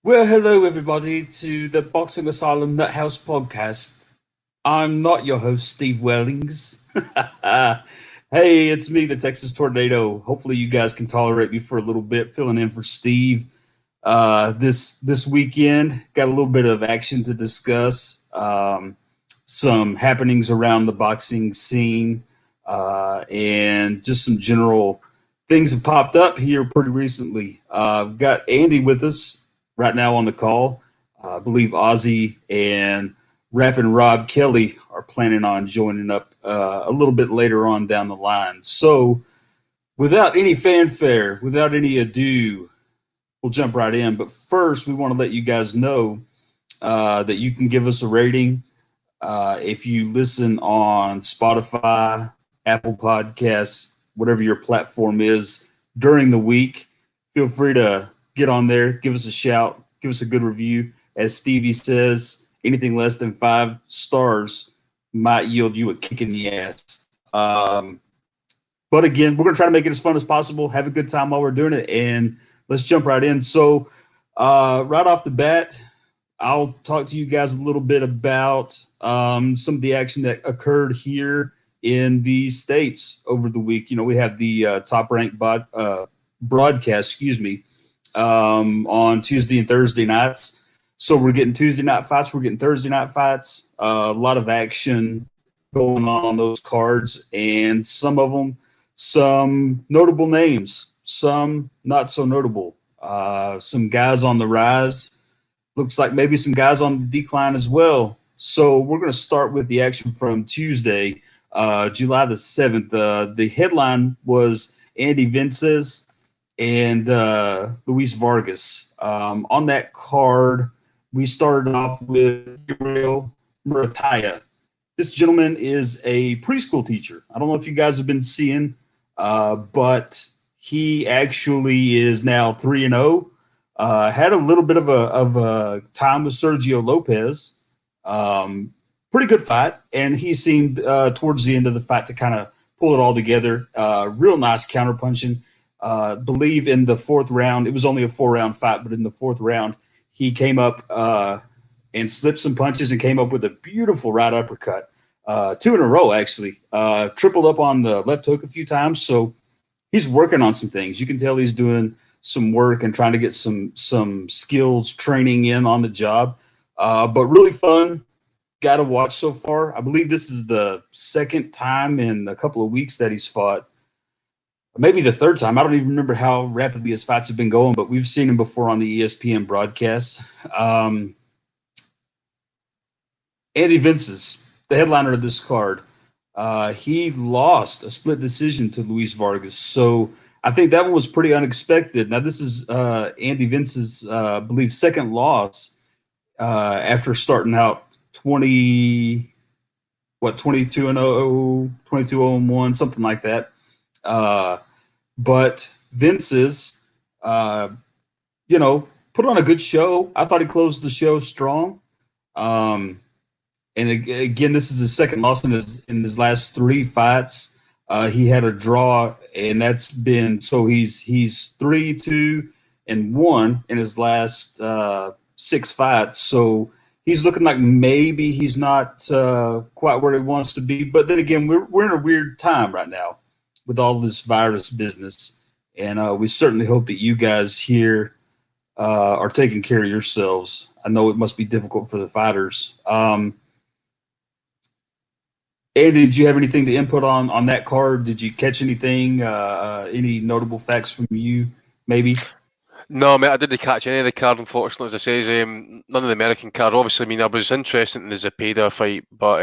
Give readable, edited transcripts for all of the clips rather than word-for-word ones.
Well, hello everybody to the Boxing Asylum Nuthouse podcast. I'm not your host, Steve Wellings. Hey, it's me, the Texas Tornado. Hopefully, you guys can tolerate me for a little bit, filling in for Steve. This weekend, got a little bit of action to discuss. Some happenings around the boxing scene, and just some general things have popped up here pretty recently. I've got Andy with us right now on the call. I believe Ozzy and Rappin' Rob Kelly are planning on joining up a little bit later on down the line. So, without any fanfare, without any ado, we'll jump right in. But first, we want to let you guys know that you can give us a rating if you listen on Spotify, Apple Podcasts, whatever your platform is during the week. Feel free to get on there, give us a shout, give us a good review. As Stevie says, anything less than 5 stars might yield you a kick in the ass. But again, we're going to try to make it as fun as possible, have a good time while we're doing it, and let's jump right in. So, right off the bat, I'll talk to you guys a little bit about some of the action that occurred here in the States over the week. You know, we have the top ranked broadcast, on Tuesday and Thursday nights. So we're getting Tuesday night fights, we're getting Thursday night fights. A lot of action going on those cards, and some of them, some notable names, some not so notable. Some guys on the rise. Looks like maybe some guys on the decline as well. So we're going to start with the action from Tuesday, July the 7th. The headline was Andy Vences and Luis Vargas. On that card, we started off with Gabriel Murataya. This gentleman is a preschool teacher. I don't know if you guys have been seeing, but he actually is now 3-0. Had a little bit of a time with Sergio Lopez. Pretty good fight, and he seemed towards the end of the fight to kind of pull it all together. Real nice counter punching. Believe in the fourth round, it was only a 4-round fight, but in the fourth round, he came up and slipped some punches and came up with a beautiful right uppercut. 2 in a row, actually. Tripled up on the left hook a few times, so he's working on some things. You can tell he's doing some work and trying to get some skills training in on the job. But really fun. Got to watch so far. I believe this is the second time in a couple of weeks that he's fought. Maybe the third time. I don't even remember how rapidly his fights have been going, but we've seen him before on the ESPN broadcasts. Andy Vences, the headliner of this card, he lost a split decision to Luis Vargas. So I think that one was pretty unexpected. Now, this is Andy Vences, I believe, second loss after starting out 22-0, 22-0-1, something like that. But Vences, put on a good show. I thought he closed the show strong. And again, this is his second loss in his last 3 fights. He had a draw, and that's been so he's 3-2-1 in his last 6 fights. So he's looking like maybe he's not quite where he wants to be. But then again, we're in a weird time right now with all this virus business, and we certainly hope that you guys here are taking care of yourselves. I know it must be difficult for the fighters. Andy, did you have anything to input on that card? Did you catch anything? Any notable facts from you, maybe? No, mate, I didn't catch any of the card, unfortunately. As I say, none of the American card. Obviously, I mean, I was interested in the Zepeda fight, but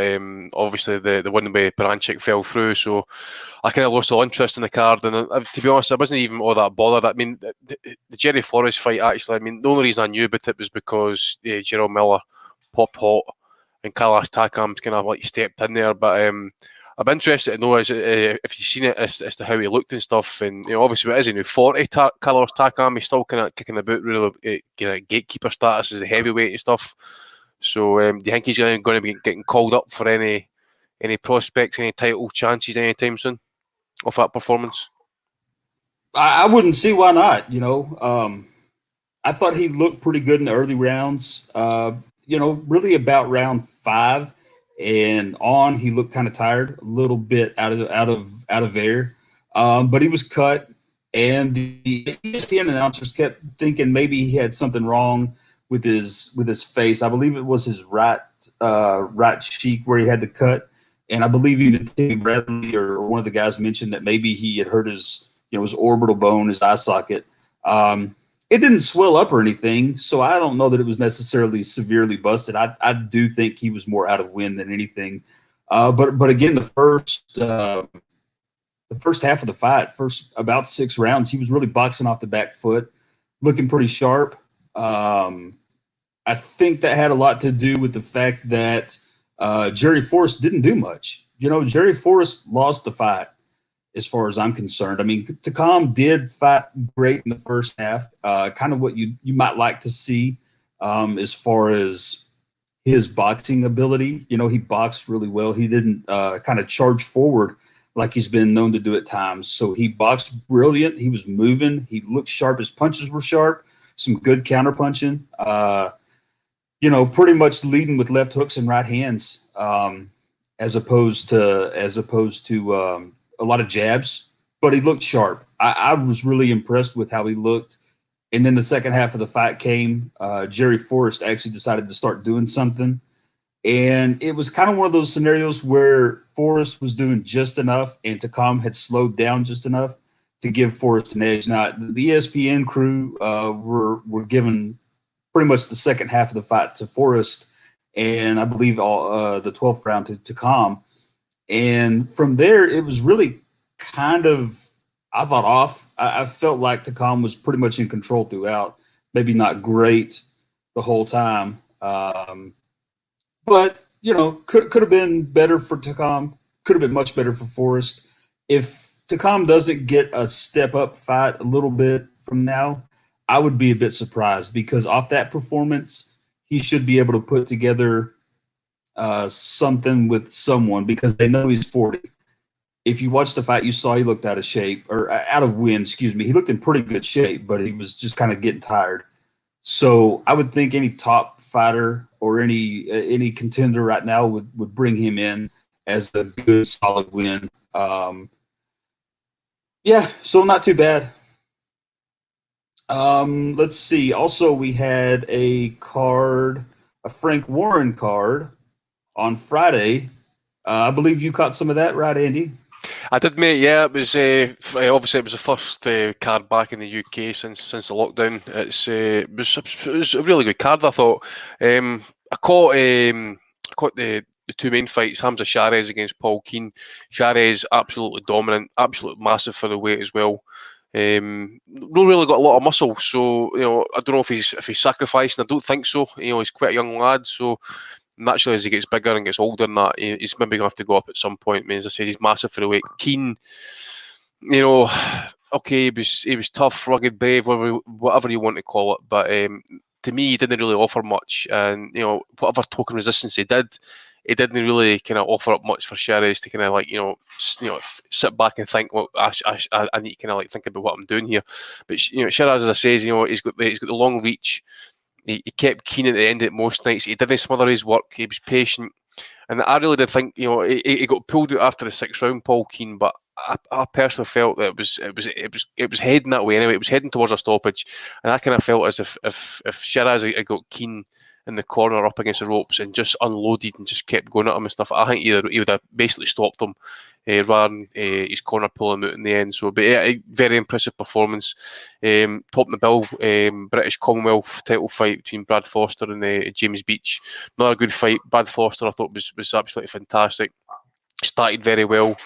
obviously the one with Baranchik fell through, so I kind of lost all interest in the card. And to be honest, I wasn't even all that bothered. I mean, the Jerry Flores fight, actually, I mean, the only reason I knew about it was because Gerald Miller popped hot and Kailash Takam's kind of like stepped in there, but I'm interested to know if you've seen it as to how he looked and stuff. And obviously, what is he now? 40 Kailash Takam. He's still kind of kicking about, really, gatekeeper status as a heavyweight and stuff. So, do you think he's going to be getting called up for any prospects, any title chances anytime soon off that performance? I wouldn't see why not. I thought he looked pretty good in the early rounds. Really about round 5 and on, he looked kind of tired, a little bit out of air. But he was cut, and the ESPN announcers kept thinking maybe he had something wrong with his face. I believe it was his right cheek where he had the cut, and I believe even Timmy Bradley or one of the guys mentioned that maybe he had hurt his orbital bone, his eye socket. It didn't swell up or anything, so I don't know that it was necessarily severely busted. I do think he was more out of wind than anything. But again, the first half of the fight, first about 6 rounds, he was really boxing off the back foot, looking pretty sharp. I think that had a lot to do with the fact that Jerry Forrest didn't do much. Jerry Forrest lost the fight as far as I'm concerned. I mean, Takam did fight great in the first half, kind of what you might like to see as far as his boxing ability. He boxed really well. He didn't kind of charge forward like he's been known to do at times. So he boxed brilliant. He was moving. He looked sharp. His punches were sharp. Some good counter punching. Pretty much leading with left hooks and right hands, as opposed to a lot of jabs. But he looked sharp. I was really impressed with how he looked. And then the second half of the fight came. Jerry Forrest actually decided to start doing something. And it was kind of one of those scenarios where Forrest was doing just enough and Takam had slowed down just enough to give Forrest an edge. Now, the ESPN crew were given pretty much the second half of the fight to Forrest, and I believe the 12th round to Takam. And from there, it was really kind of, I thought, off. I felt like Takam was pretty much in control throughout. Maybe not great the whole time. But, could have been better for Takam. Could have been much better for Forrest. If Takam doesn't get a step-up fight a little bit from now, I would be a bit surprised, because off that performance, he should be able to put together something with someone, because they know he's 40. If you watched the fight, you saw he looked out of shape, or out of wind, excuse me. He looked in pretty good shape, but he was just kind of getting tired. So I would think any top fighter or any contender right now would bring him in as a good, solid win. So not too bad. Let's see. Also, we had a Frank Warren card on Friday. I believe you caught some of that, right, Andy? I did, mate. Yeah, it was obviously it was the first card back in the UK since the lockdown. It was a really good card, I thought. I caught the two main fights: Hamza Sharez against Paul Keane. Sharez absolutely dominant, absolutely massive for the weight as well. Not really got a lot of muscle, so I don't know if he's sacrificing. I don't think so. He's quite a young lad, so naturally, as he gets bigger and gets older and that, he's maybe going to have to go up at some point. I mean, as I say, he's massive for the weight. Keane, okay, he was tough, rugged, brave, whatever you want to call it. But to me, he didn't really offer much. And, whatever token resistance he didn't really kind of offer up much for Sharez to kind of sit back and think, well, I need to kind of think about what I'm doing here. But Sharez, as I say, he's got the long reach. He kept Keane at the end at most nights. He didn't smother his work. He was patient, and I really did think he got pulled out after the 6th round, Paul Keane. But I personally felt that it was heading that way anyway. It was heading towards a stoppage, and I kind of felt as if Sharez had got Keane in the corner up against the ropes and just unloaded and just kept going at him and stuff, I think he would have basically stopped him rather than his corner pulling him out in the end. So, but yeah, very impressive performance. Topping the bill, British Commonwealth title fight between Brad Foster and James Beach. Not a good fight. Brad Foster, I thought, was absolutely fantastic. Started very well.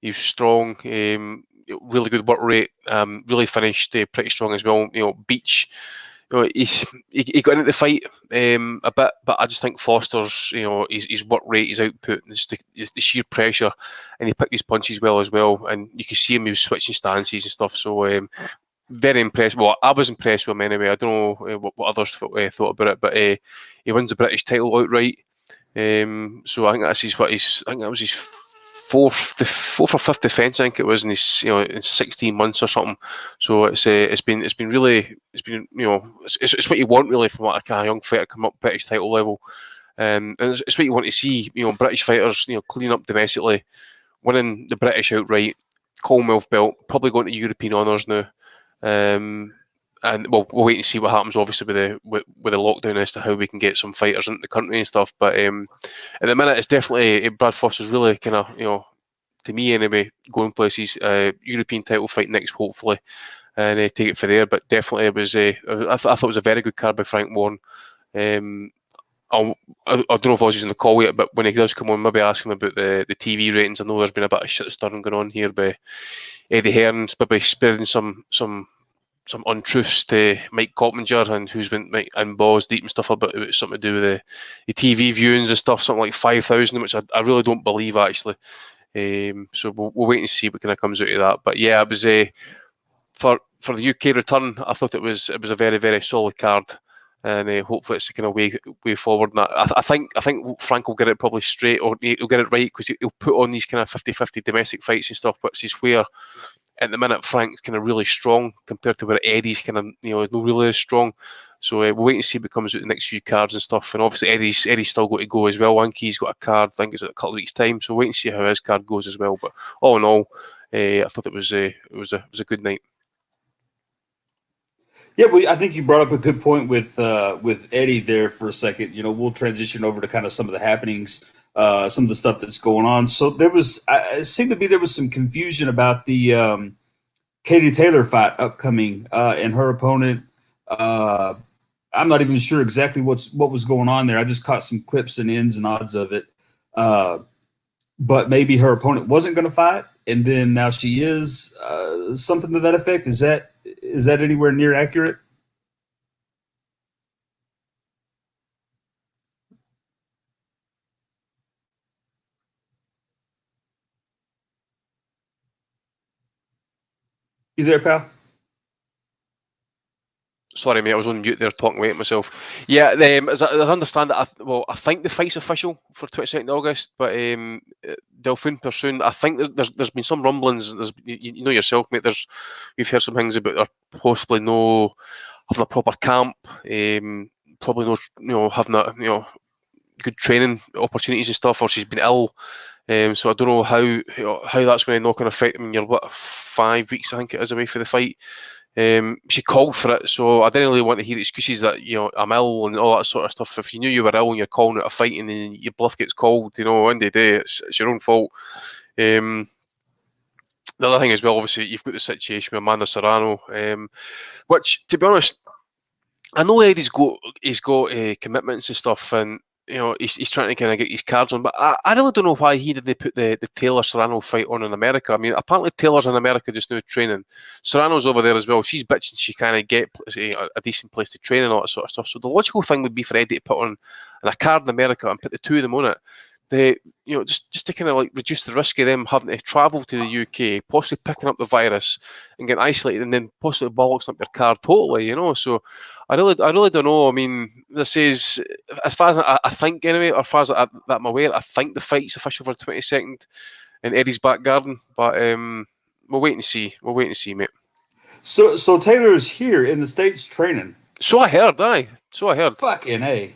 He was strong. Really good work rate. Really finished pretty strong as well. Beach. He got into the fight a bit, but I just think Foster's, his work rate, his output, and the sheer pressure, and he picked his punches well as well. And you could see him; he was switching stances and stuff. So very impressed. Well, I was impressed with him anyway. I don't know what others thought about it, but he wins the British title outright. So I think that was his the fourth or fifth defence, I think it was, in his in 16 months or something. So it's been it's what you want really from a kind of young fighter come up British title level, and it's what you want to see. British fighters clean up domestically, winning the British outright, Commonwealth belt, probably going to European honours now. And we'll wait and see what happens, obviously, with the lockdown as to how we can get some fighters into the country and stuff. But at the minute, it's definitely Brad Foster's really kind of, to me anyway, going places. European title fight next, hopefully, and take it for there. But definitely, it was I thought it was a very good card by Frank Warren. I don't know if I was using the call yet, but when he does come on, maybe ask him about the TV ratings. I know there's been a bit of shit stirring going on here by Eddie Hearn's, maybe spreading some untruths to Mike Coppinger, and who's been in balls deep and stuff about something to do with the TV viewings and stuff, something like 5,000, which I really don't believe actually. So we'll wait and see what kind of comes out of that. But yeah, it was for the UK return. I thought it was a very, very solid card, and hopefully it's the kind of way forward. And I think Frank will get it probably straight, or he'll get it right, because he'll put on these kind of 50-50 domestic fights and stuff, which is where at the minute Frank's kind of really strong compared to where Eddie's kind of not really as strong. So we'll wait and see what comes out the next few cards and stuff. And obviously Eddie's still got to go as well. I think he's got a card, I think it's a couple of weeks' time. So we'll wait and see how his card goes as well. But all in all, I thought it was a good night. Yeah, I think you brought up a good point with Eddie there for a second. We'll transition over to kind of some of the happenings, some of the stuff that's going on. So it seemed to be there was some confusion about the Katie Taylor fight upcoming, and her opponent. I'm not even sure exactly what was going on there. I just caught some clips and ins and odds of it. But maybe her opponent wasn't going to fight, and then now she is. Something to that effect. Is that anywhere near accurate? You there, pal? Sorry, mate, I was on mute there talking away at myself. Yeah, as I understand it, I think the fight's official for 22nd August, but Delphine Persoon, I think there's been some rumblings. You know yourself, mate. We've heard some things about her possibly no having a proper camp, probably no having a good training opportunities and stuff, or she's been ill. So I don't know how that's going to knock on effect. I mean, you're 5 weeks, I think it is, away for the fight. She called for it, so I didn't really want to hear excuses that I'm ill and all that sort of stuff. If you knew you were ill and you're calling out a fight and then your bluff gets called, end of the day, it's your own fault. The other thing as well, obviously, you've got the situation with Amanda Serrano, which, to be honest, I know Eddie's got commitments and stuff, and he's trying to kind of get his cards on, but I really don't know why he didn't put the Taylor Serrano fight on in America. I mean, apparently Taylor's in America just now training. Serrano's over there as well. She's bitching she can't get a decent place to train and all that sort of stuff. So the logical thing would be for Eddie to put on a card in America and put the two of them on it. Just to kind of like reduce the risk of them having to travel to the UK, possibly picking up the virus and getting isolated, and then possibly bollocks up your card totally. So I really don't know. I mean, this is, as far as I think anyway, or as far as that I'm aware, I think the fight's official for the 22nd in Eddie's back garden. But we'll wait and see. We'll wait and see, mate. So Taylor is here in the States training. So I heard, aye. So I heard. Fucking A.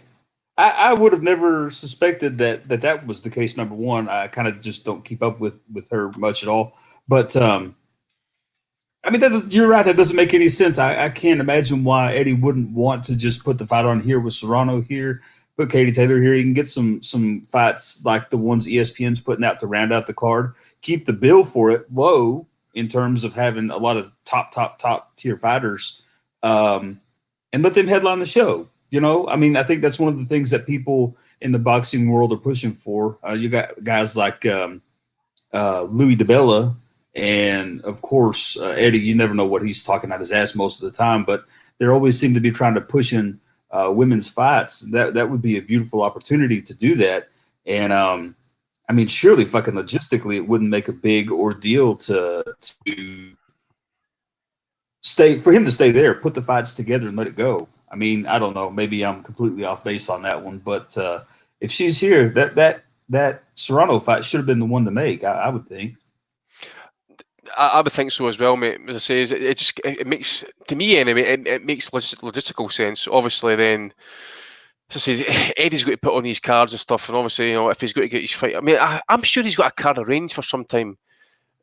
I would have never suspected that was the case. Number one, I kind of just don't keep up with her much at all. But I mean, you're right. That doesn't make any sense. I can't imagine why Eddie wouldn't want to just put the fight on here with Serrano here, put Katie Taylor here. He can get some fights like the ones ESPN's putting out to round out the card. Keep the bill for it low in terms of having a lot of top tier fighters, and let them headline the show. I mean, I think that's one of the things that people in the boxing world are pushing for. You got guys like Louis DiBella, and of course Eddie. You never know what he's talking out his ass most of the time, but they always seem to be trying to push in women's fights. That would be a beautiful opportunity to do that. And I mean, surely, fucking logistically, it wouldn't make a big ordeal to stay for him to stay there, put the fights together, and let it go. I mean, I don't know. Maybe I'm completely off base on that one, but if she's here, that that Serrano fight should have been the one to make. I would think. I would think so as well, mate. As I say, it makes, to me anyway, it makes logistical sense. Obviously, then, as I say, Eddie's got to put on these cards and stuff, and obviously, if he's got to get his fight, I mean, I'm sure he's got a card arranged for some time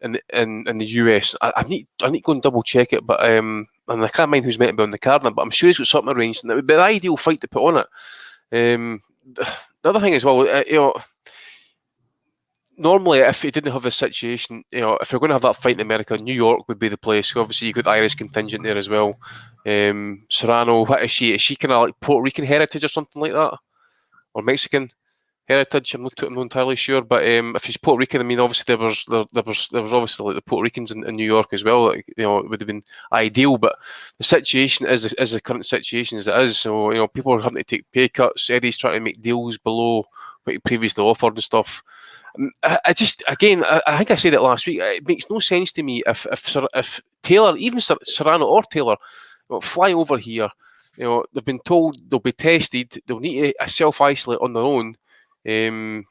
in the US. I need to go and double check it, but and I can't mind who's meant to be on the card now, but I'm sure he's got something arranged, and it would be the ideal fight to put on it. The other thing as well, normally, if he didn't have this situation, if we're going to have that fight in America, New York would be the place. Obviously, you've got the Irish contingent there as well. Serrano, what is she? Is she kind of like Puerto Rican heritage or something like that? Or Mexican heritage? I'm not entirely sure. But if she's Puerto Rican, I mean, obviously there was obviously like the Puerto Ricans in New York as well. Like, it would have been ideal. But the situation is the current situation as it is. So people are having to take pay cuts. Eddie's trying to make deals below what he previously offered and stuff. I think I said it last week. It makes no sense to me if Taylor, even Serrano or Taylor, fly over here. They've been told they'll be tested. They'll need to self-isolate on their own. If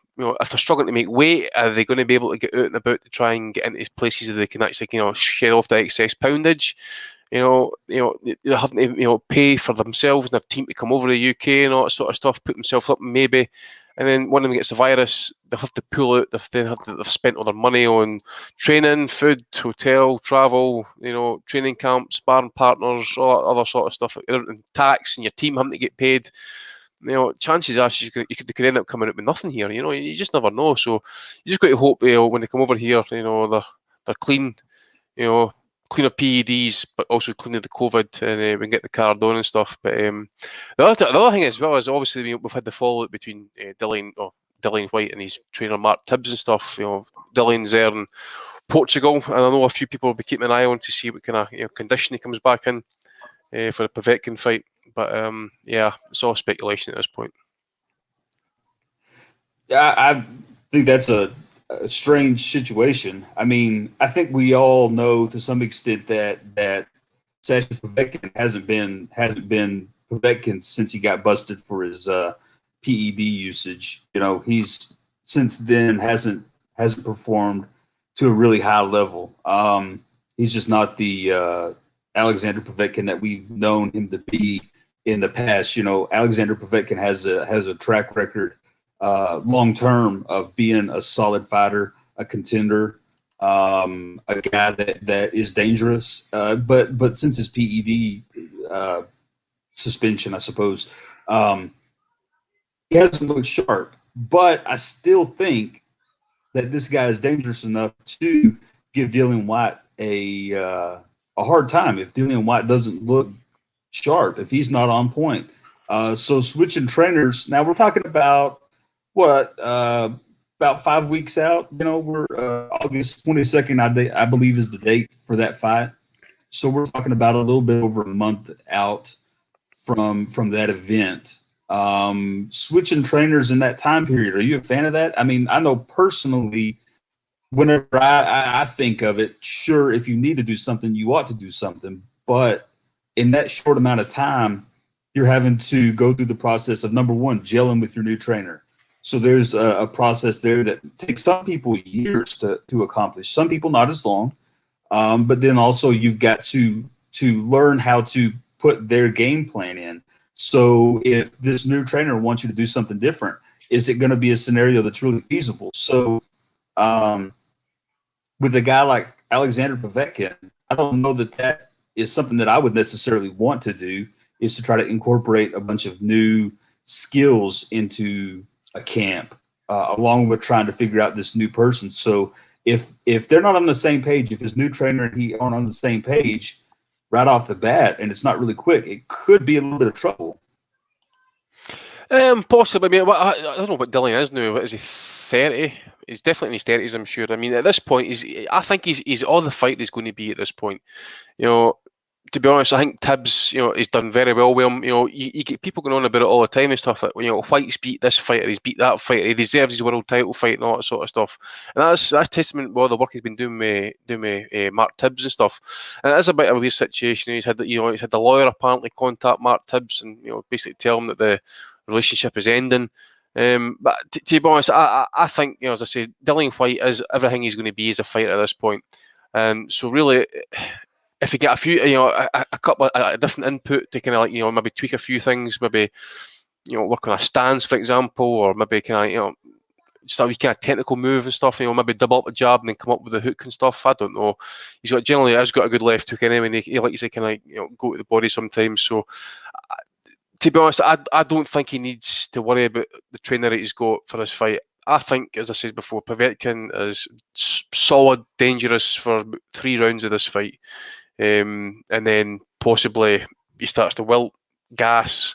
they're struggling to make weight, are they going to be able to get out and about to try and get into places that they can actually, shed off the excess poundage? They're having to, pay for themselves and their team to come over to the UK and all that sort of stuff, put themselves up maybe. And then one of them gets the virus, they'll have to pull out. They've spent all their money on training, food, hotel, travel, training camps, sparring partners, all that other sort of stuff, and tax, and your team having to get paid. Chances are they could end up coming out with nothing here. You just never know. So you just got to hope when they come over here, they're clean, clean of PEDs, but also clean of the COVID, and we can get the card on and stuff. But the other thing as well is obviously we've had the fallout between Dillian Whyte and his trainer Mark Tibbs and stuff. Dillian's there in Portugal, and I know a few people will be keeping an eye on to see what kind of condition he comes back in for the Povetkin fight. But it's all speculation at this point. Yeah, I think that's a strange situation. I mean, I think we all know to some extent that Sasha Povetkin hasn't been Povetkin since he got busted for his PED usage. He's since then hasn't performed to a really high level. He's just not the Alexander Povetkin that we've known him to be in the past. Alexander Povetkin has a track record long term of being a solid fighter, a contender, a guy that is dangerous. But since his PED suspension, I suppose, he hasn't looked sharp. But I still think that this guy is dangerous enough to give Dillian Whyte a hard time if Dillian Whyte doesn't look sharp, if he's not on point. So switching trainers. Now we're talking about about 5 weeks out. We're August 22nd, I believe, is the date for that fight. So we're talking about a little bit over a month out from that event. Switching trainers in that time period, are you a fan of that? I mean, I know personally, whenever I think of it, sure, if you need to do something, you ought to do something. But in that short amount of time, you're having to go through the process of, number one, gelling with your new trainer. So there's a process there that takes some people years to accomplish, some people not as long. But then also you've got to learn how to put their game plan in. So if this new trainer wants you to do something different, is it going to be a scenario that's really feasible? So with a guy like Alexander Povetkin, I don't know that is something that I would necessarily want to do, is to try to incorporate a bunch of new skills into a camp, along with trying to figure out this new person. So if they're not on the same page, if his new trainer and he aren't on the same page right off the bat, and it's not really quick, it could be a little bit of trouble. Possibly. I mean, I don't know what Dillian is now. What is he, 30? He's definitely in his 30s, I'm sure. I mean, at this point, I think he's all the fighter he's going to be at this point. To be honest, I think Tibbs, he's done very well with him. You get people going on about it all the time and stuff. Like, White's beat this fighter, he's beat that fighter, he deserves his world title fight and all that sort of stuff. And that's testament to all the work he's been doing with Mark Tibbs and stuff. And it is a bit of a weird situation. He's had the lawyer apparently contact Mark Tibbs and basically tell him that the relationship is ending. But to be honest, I think, as I say, Dillian Whyte is everything he's going to be as a fighter at this point. So really, if you get a few, a couple of a different input to kind of maybe tweak a few things, maybe work on a stance, for example, or maybe kind of just a wee kind of technical move and stuff. Maybe double up a jab and then come up with a hook and stuff. I don't know. He's got a good left hook anyway. And he likes to kind of go to the body sometimes. So to be honest, I don't think he needs to worry about the trainer that he's got for this fight. I think, as I said before, Povetkin is solid, dangerous for 3 rounds of this fight. And then possibly he starts to wilt, gas.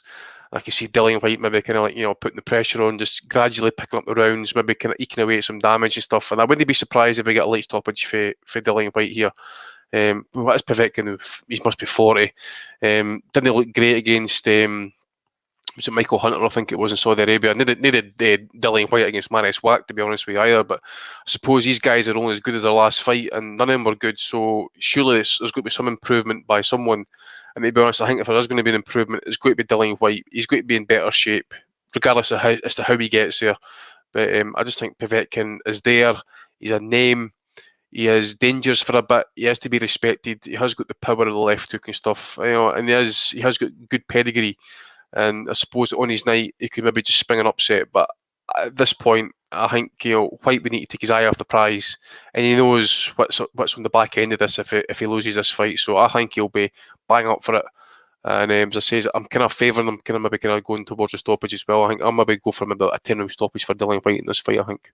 I can see Dillian Whyte maybe kind of putting the pressure on, just gradually picking up the rounds, maybe kind of eking away at some damage and stuff. And I wouldn't be surprised if we get a late stoppage for Dillian Whyte here. What is Povetkin? He must be 40. Didn't look great against was it Michael Hunter? I think it was in Saudi Arabia. Needed Dillian Whyte against Marius Wack, to be honest with you, either. But I suppose these guys are only as good as their last fight, and none of them were good. So surely there's going to be some improvement by someone. And to be honest, I think if there is going to be an improvement, it's going to be Dillian Whyte. He's going to be in better shape, regardless of how he gets there. But I just think Povetkin is there. He's a name. He is dangerous for a bit. He has to be respected. He has got the power of the left hook and stuff. And he has got good pedigree. And I suppose on his night, he could maybe just spring an upset. But at this point, I think Whyte would need to take his eye off the prize, and he knows what's on the back end of this if he loses this fight. So I think he'll be bang up for it. And as I say, I'm kind of favouring him, maybe going towards a stoppage as well. I think I'll maybe go for maybe a 10-round stoppage for Dillian Whyte in this fight, I think.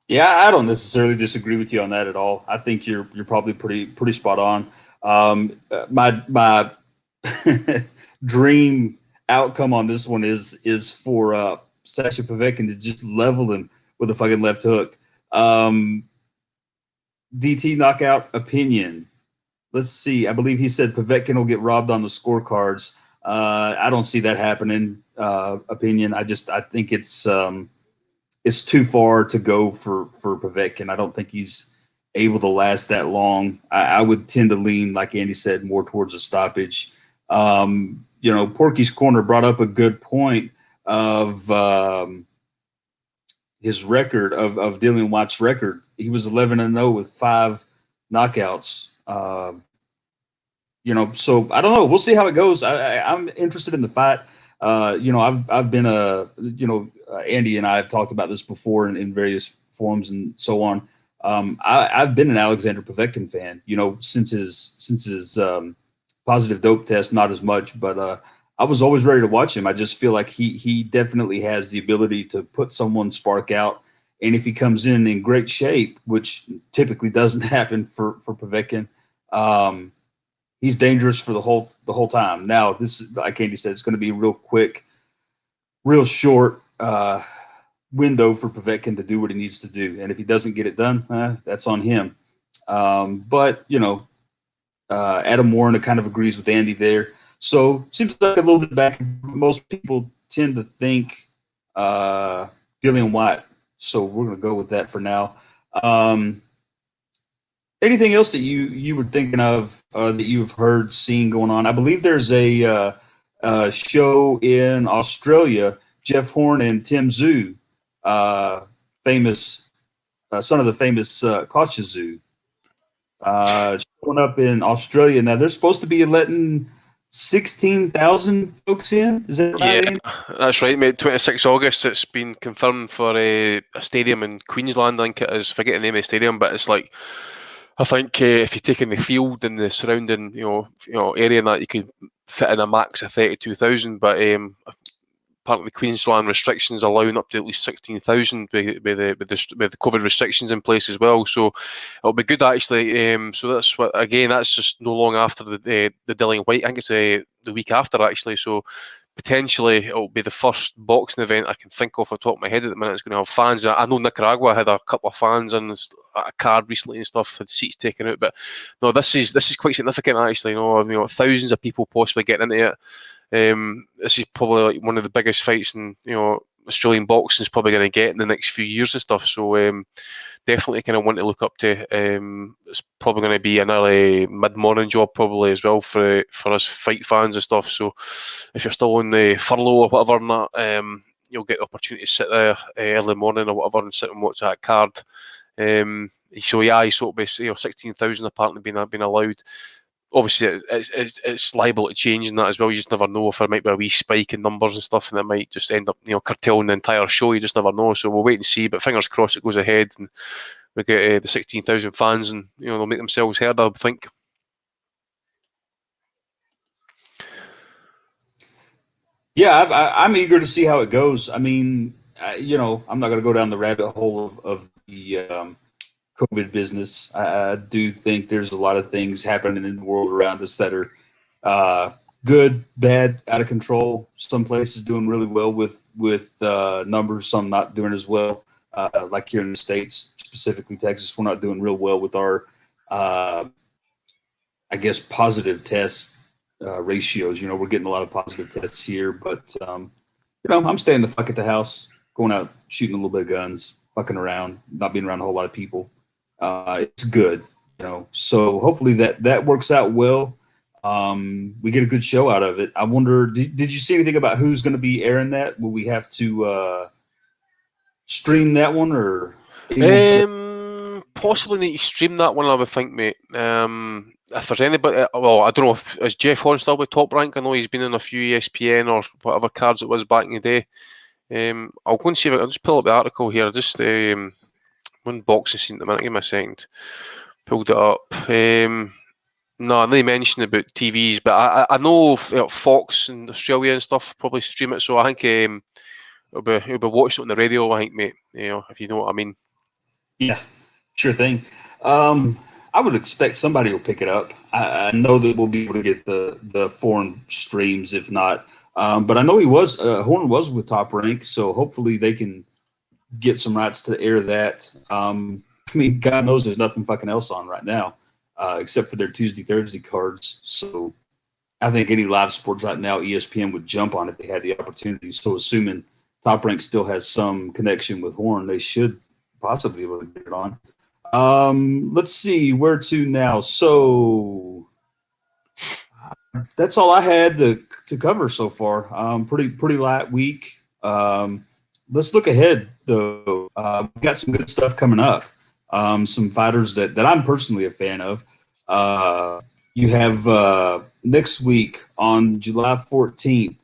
Yeah, I don't necessarily disagree with you on that at all. I think you're probably pretty spot on. My dream outcome on this one is for Sasha Povetkin to just level him with a fucking left hook. DT knockout opinion. Let's see. I believe he said Povetkin will get robbed on the scorecards. I don't see that happening. Opinion. I think it's too far to go for Povetkin. I don't think he's able to last that long. I would tend to lean, like Andy said, more towards a stoppage. Porky's Corner brought up a good point of his record, of Dillian Whyte's record. He was 11-0 with 5 knockouts. So I don't know. We'll see how it goes. I'm interested in the fight. I've been Andy and I have talked about this before in various forums and so on. I've been an Alexander Povetkin fan, since his positive dope test, not as much, but I was always ready to watch him. I just feel like he definitely has the ability to put someone's spark out. And if he comes in great shape, which typically doesn't happen for Povetkin, he's dangerous for the whole time. Now, this is, like Andy said, it's going to be real quick, real short window for Povetkin to do what he needs to do. And if he doesn't get it done, that's on him. But Adam Warren kind of agrees with Andy there. So seems like a little bit back. Most people tend to think Dillian Whyte. So we're going to go with that for now. Anything else that you were thinking of that you've heard, seen going on? I believe there's a show in Australia. Jeff Horn and Tim Zhu, famous son of the famous Kostya Zhu, showing up in Australia. Now they're supposed to be letting 16,000 folks in. Is that right? Yeah, that's right, mate. 26 August. It's been confirmed for a stadium in Queensland. I think it is. Forget the name of the stadium, but it's like, I think if you take in the field and the surrounding, area, and that you could fit in a max of 32,000. But apparently, Queensland restrictions allowing up to at least 16,000 with the COVID restrictions in place as well. So it'll be good actually. So that's that's just no long after the Dillian Whyte. I think it's the week after actually. So potentially it'll be the first boxing event I can think of off the top of my head at the minute. It's going to have fans. I know Nicaragua had a couple of fans on a card recently and stuff, had seats taken out. But no, this is quite significant actually. Thousands of people possibly getting into it. This is probably like one of the biggest fights in Australian boxing is probably going to get in the next few years and stuff. So definitely kind of want to look up to. It's probably going to be another mid-morning job probably as well for us fight fans and stuff. So if you're still on the furlough or whatever and that, you'll get the opportunity to sit there early morning or whatever and sit and watch that card. So yeah, he's sort of basically 16,000 apparently been allowed. Obviously, it's liable to change in that as well. You just never know if there might be a wee spike in numbers and stuff, and it might just end up, curtailing the entire show. You just never know. So we'll wait and see. But fingers crossed it goes ahead, and we get the 16,000 fans, and they'll make themselves heard, I think. Yeah, I'm eager to see how it goes. I mean, I'm not going to go down the rabbit hole of the COVID business. I do think there's a lot of things happening in the world around us that are good, bad, out of control. Some places doing really well with numbers, some not doing as well. Like here in the States, specifically Texas, we're not doing real well with our, I guess, positive test ratios. We're getting a lot of positive tests here, but I'm staying the fuck at the house, going out shooting a little bit of guns, fucking around, not being around a whole lot of people. It's good, so hopefully that works out well. We get a good show out of it. I wonder, did you see anything about who's going to be airing that? Will we have to stream that one, or possibly need to stream that one, I would think, mate. If there's anybody, well, I don't know if is Jeff Horn still with Top Rank. I know he's been in a few ESPN or whatever cards it was back in the day. I'll go and see if I'll just pull up the article here. Just one boxing scene at the minute. Give me a second. Pulled it up. No, I didn't mention about TVs, but I know Fox and Australia and stuff probably stream it. So I think it'll be watching it on the radio, I think, mate. If you know what I mean. Yeah, sure thing. I would expect somebody will pick it up. I know that we'll be able to get the foreign streams, if not. But I know Horn was with Top Rank, so hopefully they can get some rights to air that. I mean, God knows there's nothing fucking else on right now, except for their Tuesday, Thursday cards. So I think any live sports right now, ESPN would jump on if they had the opportunity. So assuming Top Rank still has some connection with Horn, they should possibly be able to get it on. Let's see where to now. So that's all I had to cover so far. Pretty light week. Let's look ahead though. We've got some good stuff coming up. Some fighters that I'm personally a fan of. You have next week on July 14th.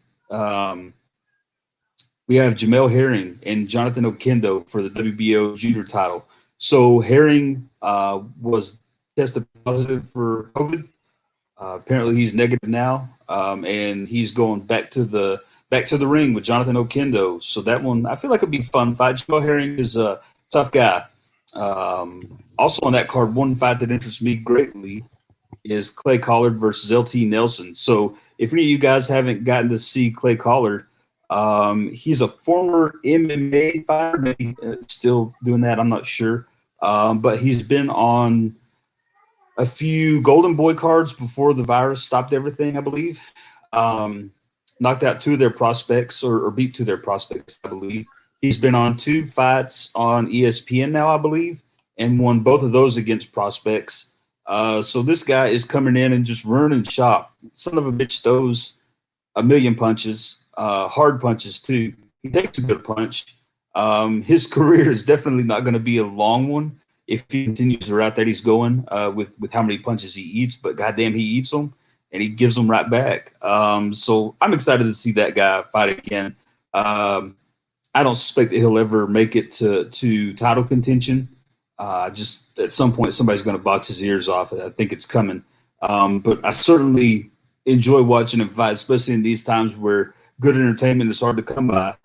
We have Jamel Herring and Jonathan Oquendo for the WBO junior title. So Herring was tested positive for COVID. Apparently he's negative now, and he's going back to the ring with Jonathan Oquendo. So that one, I feel like it'd be a fun fight. Jamel Herring is a tough guy. Also on that card, one fight that interests me greatly is Clay Collard versus LT Nelson. So if any of you guys haven't gotten to see Clay Collard, he's a former MMA fighter, maybe still doing that, I'm not sure. But he's been on a few Golden Boy cards before the virus stopped everything, I believe. Knocked out two of their prospects, or beat two of their prospects, I believe. He's been on two fights on ESPN now, I believe, and won both of those against prospects. So this guy is coming in and just running shop. Son of a bitch throws a million punches, hard punches too. He takes a good punch. His career is definitely not going to be a long one if he continues the route that he's going with how many punches he eats. But goddamn, he eats them and he gives them right back. So I'm excited to see that guy fight again. I don't suspect that he'll ever make it to title contention. Just at some point, somebody's going to box his ears off. I think it's coming. But I certainly enjoy watching him fight, especially in these times where good entertainment is hard to come by.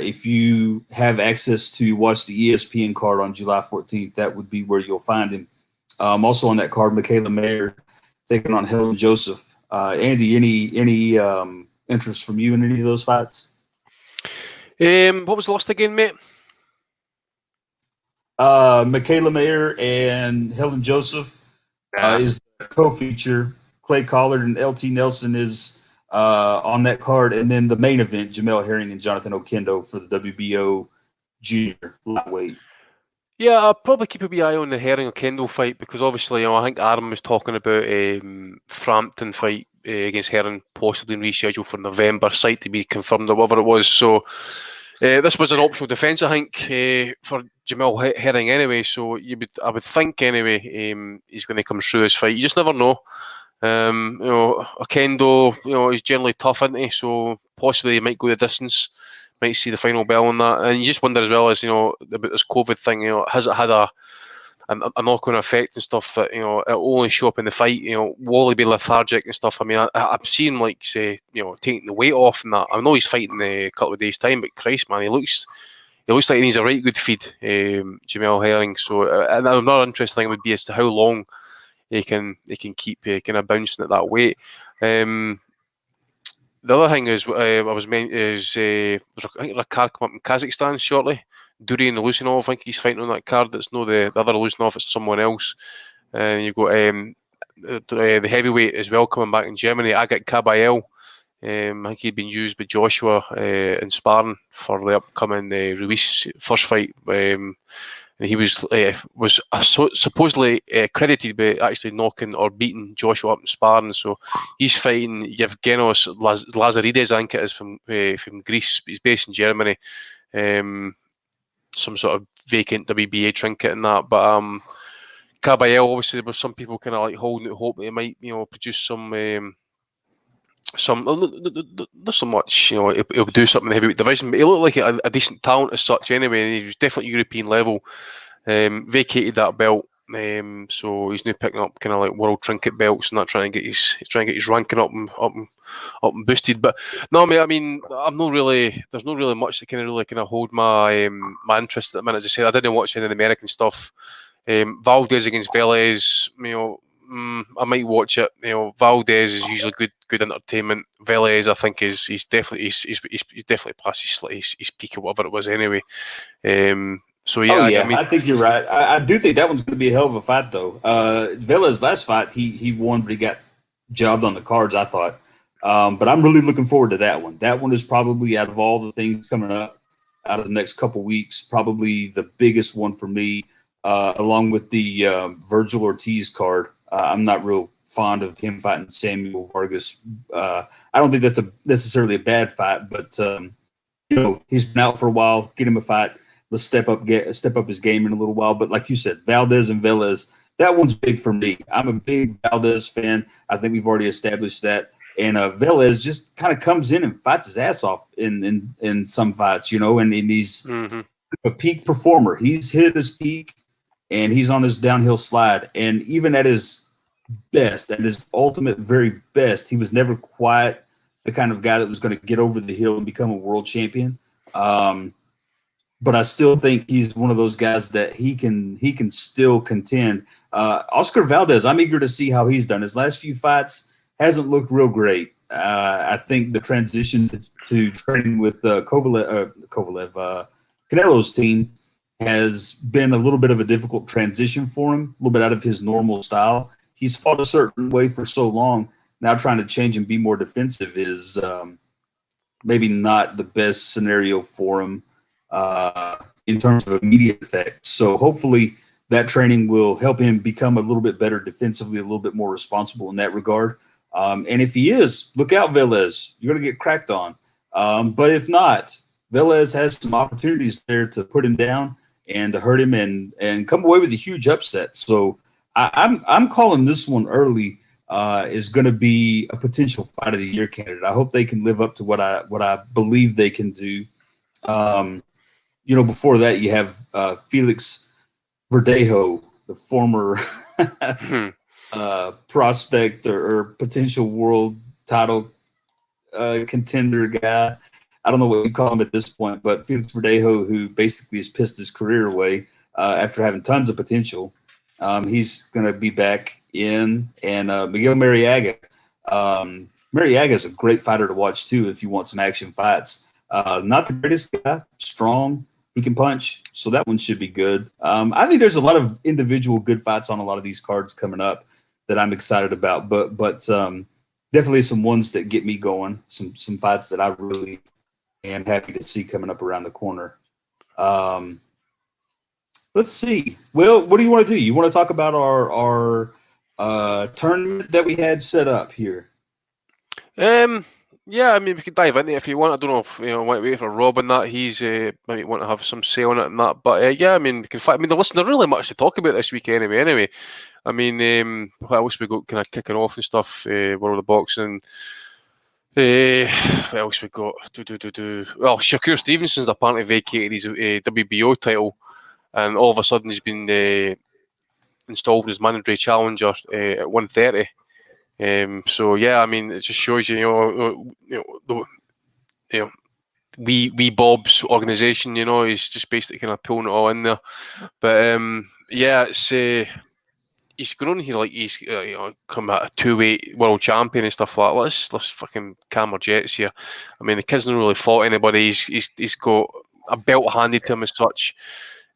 If you have access to watch the ESPN card on July 14th, that would be where you'll find him. Also on that card, Michaela Mayer taking on Helen Joseph. Andy, any interest from you in any of those fights? What was the list again, mate? Michaela Mayer and Helen Joseph is the co-feature. Clay Collard and LT Nelson is on that card, and then the main event, Jamel Herring and Jonathan Oquendo for the WBO junior lightweight. Yeah, I'll probably keep a wee eye on the Herring or Kendall fight, because obviously, I think Aaron was talking about Frampton fight against Herring possibly rescheduled for November, site to be confirmed or whatever it was. So this was an optional defence, I think, for Jamel Herring anyway. So I would think anyway, he's going to come through this fight. You just never know. Oquendo, he's generally tough, isn't he? So possibly he might go the distance. Might see the final bell on that, and you just wonder as well as about this COVID thing. Has it had a knock-on effect and stuff that it'll only show up in the fight? Will he be lethargic and stuff? I mean, I've seen him taking the weight off and that. I know he's fighting in a couple of days' time, but Christ, man, he looks like he needs a right good feed, Jamel Herring. So, and another interesting thing would be as to how long he can keep kind of bouncing at that weight. The other thing is, I think a card come up in Kazakhstan shortly. Dillian Whyte, I think he's fighting on that card. That's not the other Whyte, it's someone else. And you've got the heavyweight as well coming back in Germany, Agat Kabayel. I think he'd been used by Joshua in sparring for the upcoming Ruiz first fight. And he was supposedly credited with actually knocking or beating Joshua up in sparring. So he's fighting Yevgenos Lazaridis, I think it is, from Greece. He's based in Germany. Some sort of vacant WBA trinket and that. But Kabayel, obviously, there were some people kind of like holding out hope that he might, produce some. Not so much, he'll do something in the heavyweight division, but he looked like a decent talent as such anyway, and he was definitely European level. Vacated that belt, so he's now picking up kind of like world trinket belts and that, trying to get his ranking up and boosted. But no, mate, I mean, there's not really much that kind of hold my interest at the minute. As I said, I didn't watch any of the American stuff. Valdez against Velez, I might watch it. Valdez is usually good entertainment. Velez, I think, he's definitely past his peak or whatever it was anyway. So yeah, I mean, I think you're right. I do think that one's going to be a hell of a fight, though. Velez last fight, he won, but he got jobbed on the cards, I thought. But I'm really looking forward to that one. That one is probably, out of all the things coming up out of the next couple weeks, probably the biggest one for me, along with the Virgil Ortiz card. I'm not real fond of him fighting Samuel Vargas. I don't think that's necessarily a bad fight, but he's been out for a while. Get him a fight. Let's step up his game in a little while. But like you said, Valdez and Velez, that one's big for me. I'm a big Valdez fan. I think we've already established that. And Velez just kind of comes in and fights his ass off in some fights, and he's a peak performer. He's hit his peak, and he's on his downhill slide. And even at his best, at his ultimate very best, he was never quite the kind of guy that was going to get over the hill and become a world champion. But I still think he's one of those guys that he can still contend. Oscar Valdez, I'm eager to see how he's done. His last few fights hasn't looked real great. I think the transition to training with Canelo's team has been a little bit of a difficult transition for him, a little bit out of his normal style. He's fought a certain way for so long. Now trying to change and be more defensive is maybe not the best scenario for him in terms of immediate effect. So hopefully that training will help him become a little bit better defensively, a little bit more responsible in that regard. And if he is, look out, Velez. You're going to get cracked on. But if not, Velez has some opportunities there to put him down and to hurt him and come away with a huge upset. So I'm calling this one early is going to be a potential fight of the year candidate. I hope they can live up to what I believe they can do. Before that, you have Felix Verdejo, the former prospect or potential world title contender guy. I don't know what you call him at this point, but Felix Verdejo, who basically has pissed his career away after having tons of potential. He's going to be back in, and Miguel Mariaga. Mariaga is a great fighter to watch too if you want some action fights. Not the greatest guy, strong. He can punch, so that one should be good. I think there's a lot of individual good fights on a lot of these cards coming up that I'm excited about. But definitely some ones that get me going. Some fights that I really am happy to see coming up around the corner. Let's see. Well, what do you want to do? You want to talk about our tournament that we had set up here? Yeah, I mean, we could dive into it if you want. I don't know if you want to wait for Rob and that. He's maybe want to have some say on it and that. But yeah, I mean, we can. I mean, listen, there's really much to talk about this week anyway. I mean, what else we got kind of kicking off and stuff? World of Boxing. What else we got? Well, Shakur Stevenson's apparently vacated his WBO title, and all of a sudden he's been installed as mandatory challenger at 130. So yeah, I mean, it just shows we Bob's organisation, he's just basically kind of pulling it all in there. But yeah, it's he's grown here like he's come out a 2-weight world champion and stuff like that. Let's fucking calm our jets here. I mean, the kid's not really fought anybody. He's got a belt handed to him as such.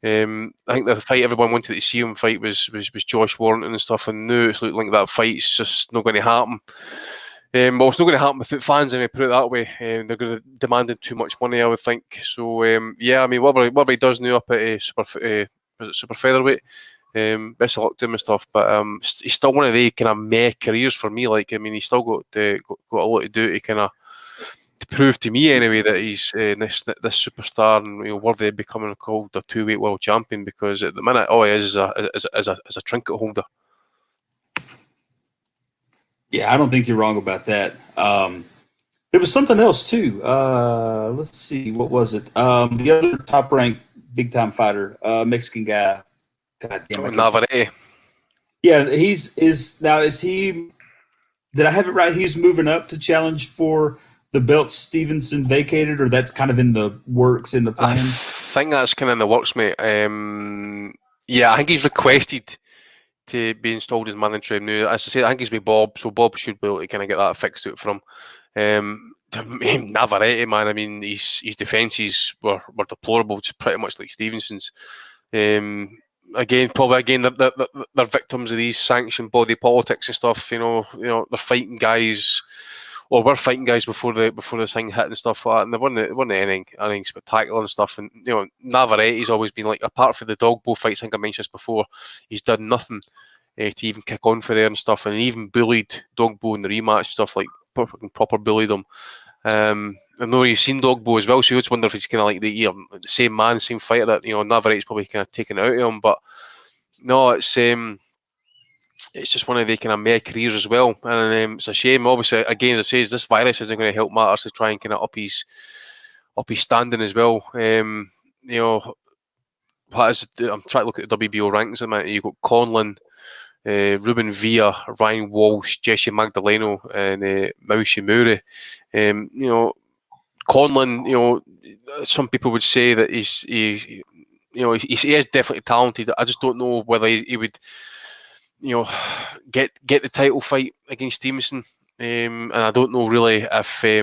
I think the fight everyone wanted to see him fight was Josh Warrington and stuff, and now it's looking like that fight's just not going to happen. Well, it's not going to happen without fans, and put it that way. They're going to demand too much money, I would think. So yeah, I mean, whatever he does now up at super featherweight, best of luck to him and stuff. But he's still one of the kind of meh careers for me. Like, I mean, he's still got a lot to do to kind of to prove to me anyway that he's this superstar and worthy of becoming called a 2-weight world champion. Because at the minute, all he is a trinket holder. Yeah, I don't think you're wrong about that. There was something else too. Let's see, what was it? The other top-ranked big-time fighter, Mexican guy. God damn it. Navarrete. Yeah, is he? Did I have it right? He's moving up to challenge for the belt Stevenson vacated, or that's kind of in the works, in the plans? I think that's kind of in the works, mate. Yeah, I think he's requested to be installed as mandatory now. As I say, I think he's with Bob, so Bob should be able to kind of get that fixed out for him. Navarrete, man, I mean, his defences were deplorable, just pretty much like Stevenson's. Again, they're victims of these sanctioned body politics and stuff. They're fighting guys, or were fighting guys before this thing hit and stuff like that, and there weren't anything spectacular and stuff. And Navarrete's always been like, apart from the Dogbo fights, I think I mentioned this before, he's done nothing to even kick on for there and stuff, and he even bullied Dogbo in the rematch stuff, like proper bullied him. I know you've seen Dogbo as well, so you just wonder if he's kind of like the same man, same fighter that Navarrete's probably kind of taken out of him. But no, it's just one of the kind of meh careers as well, and it's a shame. Obviously, again, as I say, this virus isn't going to help matters to try and kind of up his standing as well. I'm trying to look at the WBO rankings at the minute. You've got Conlon, Ruben Villa, Ryan Walsh, Jesse Magdaleno, and Maushi Muri. Conlon, some people would say that he is definitely talented. I just don't know whether he would, get the title fight against Stevenson. And I don't know really if he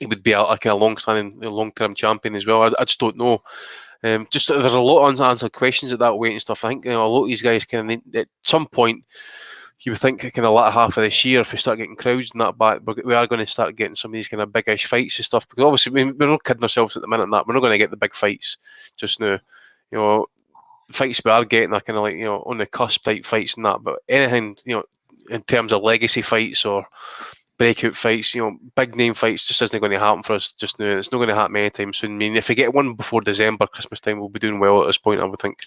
would be a kind of long-term champion as well. I just don't know. Just there's a lot of unanswered questions at that weight and stuff. I think a lot of these guys kind of at some point you would think kind of latter half of this year, if we start getting crowds and that back, we are going to start getting some of these kind of big-ish fights and stuff. Because obviously we're not kidding ourselves at the minute. That we're not going to get the big fights just now. Fights we are getting are kind of like on the cusp type fights and that. But anything in terms of legacy fights or breakout fights, big name fights just isn't going to happen for us just now. It's not going to happen anytime soon. I mean, if we get one before December, Christmas time, we'll be doing well at this point, I would think.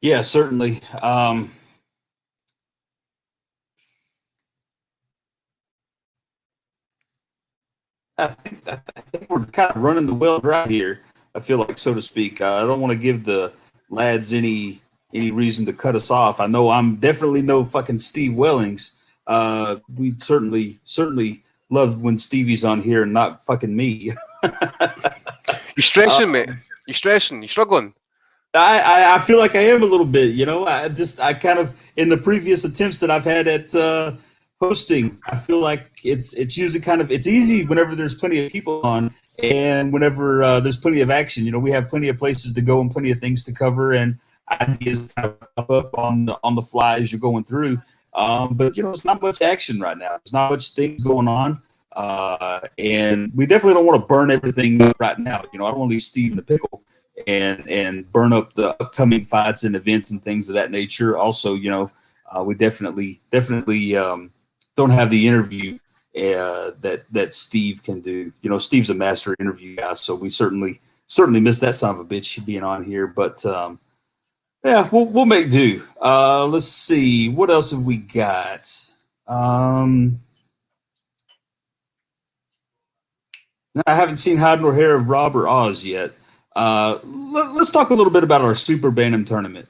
Yeah, certainly. I think we're kind of running the well dry here. I feel like, so to speak. I don't want to give the lads any reason to cut us off. I know I'm definitely no fucking Steve Wellings. We certainly love when Stevie's on here and not fucking me. You're stressing, mate. You're stressing. You're struggling. I feel like I am a little bit. I kind of, in the previous attempts that I've had at hosting, I feel like it's usually it's easy whenever there's plenty of people on, and whenever there's plenty of action. We have plenty of places to go and plenty of things to cover, and ideas kind of pop up on the fly as you're going through. But it's not much action right now. There's not much things going on. And we definitely don't want to burn everything right now. I don't want to leave Steve in the pickle and burn up the upcoming fights and events and things of that nature. Also, we definitely don't have the interview that Steve can do. Steve's a master interview guy, so we certainly miss that son of a bitch being on here. But yeah, we'll make do. Let's see, what else have we got? I haven't seen hide nor hair of Rob or Oz yet. Let's talk a little bit about our Super Bantam tournament.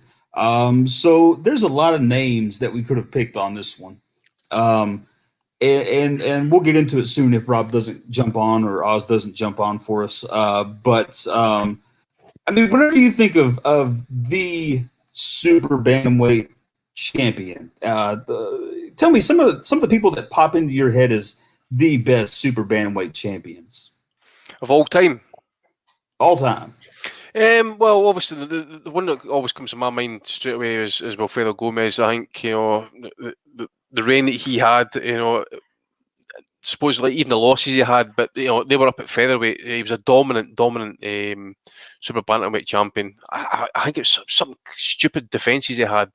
So there's a lot of names that we could have picked on this one. And we'll get into it soon if Rob doesn't jump on or Oz doesn't jump on for us. But I mean, whenever you think of the Super Bantamweight champion, tell me some of the people that pop into your head as the best Super Bantamweight champions of all time. All time. Well, obviously, the one that always comes to my mind straight away is Wilfredo Gomez. I think the reign that he had, supposedly even the losses he had, but they were up at featherweight. He was a dominant super bantamweight champion. I think it was some stupid defences he had.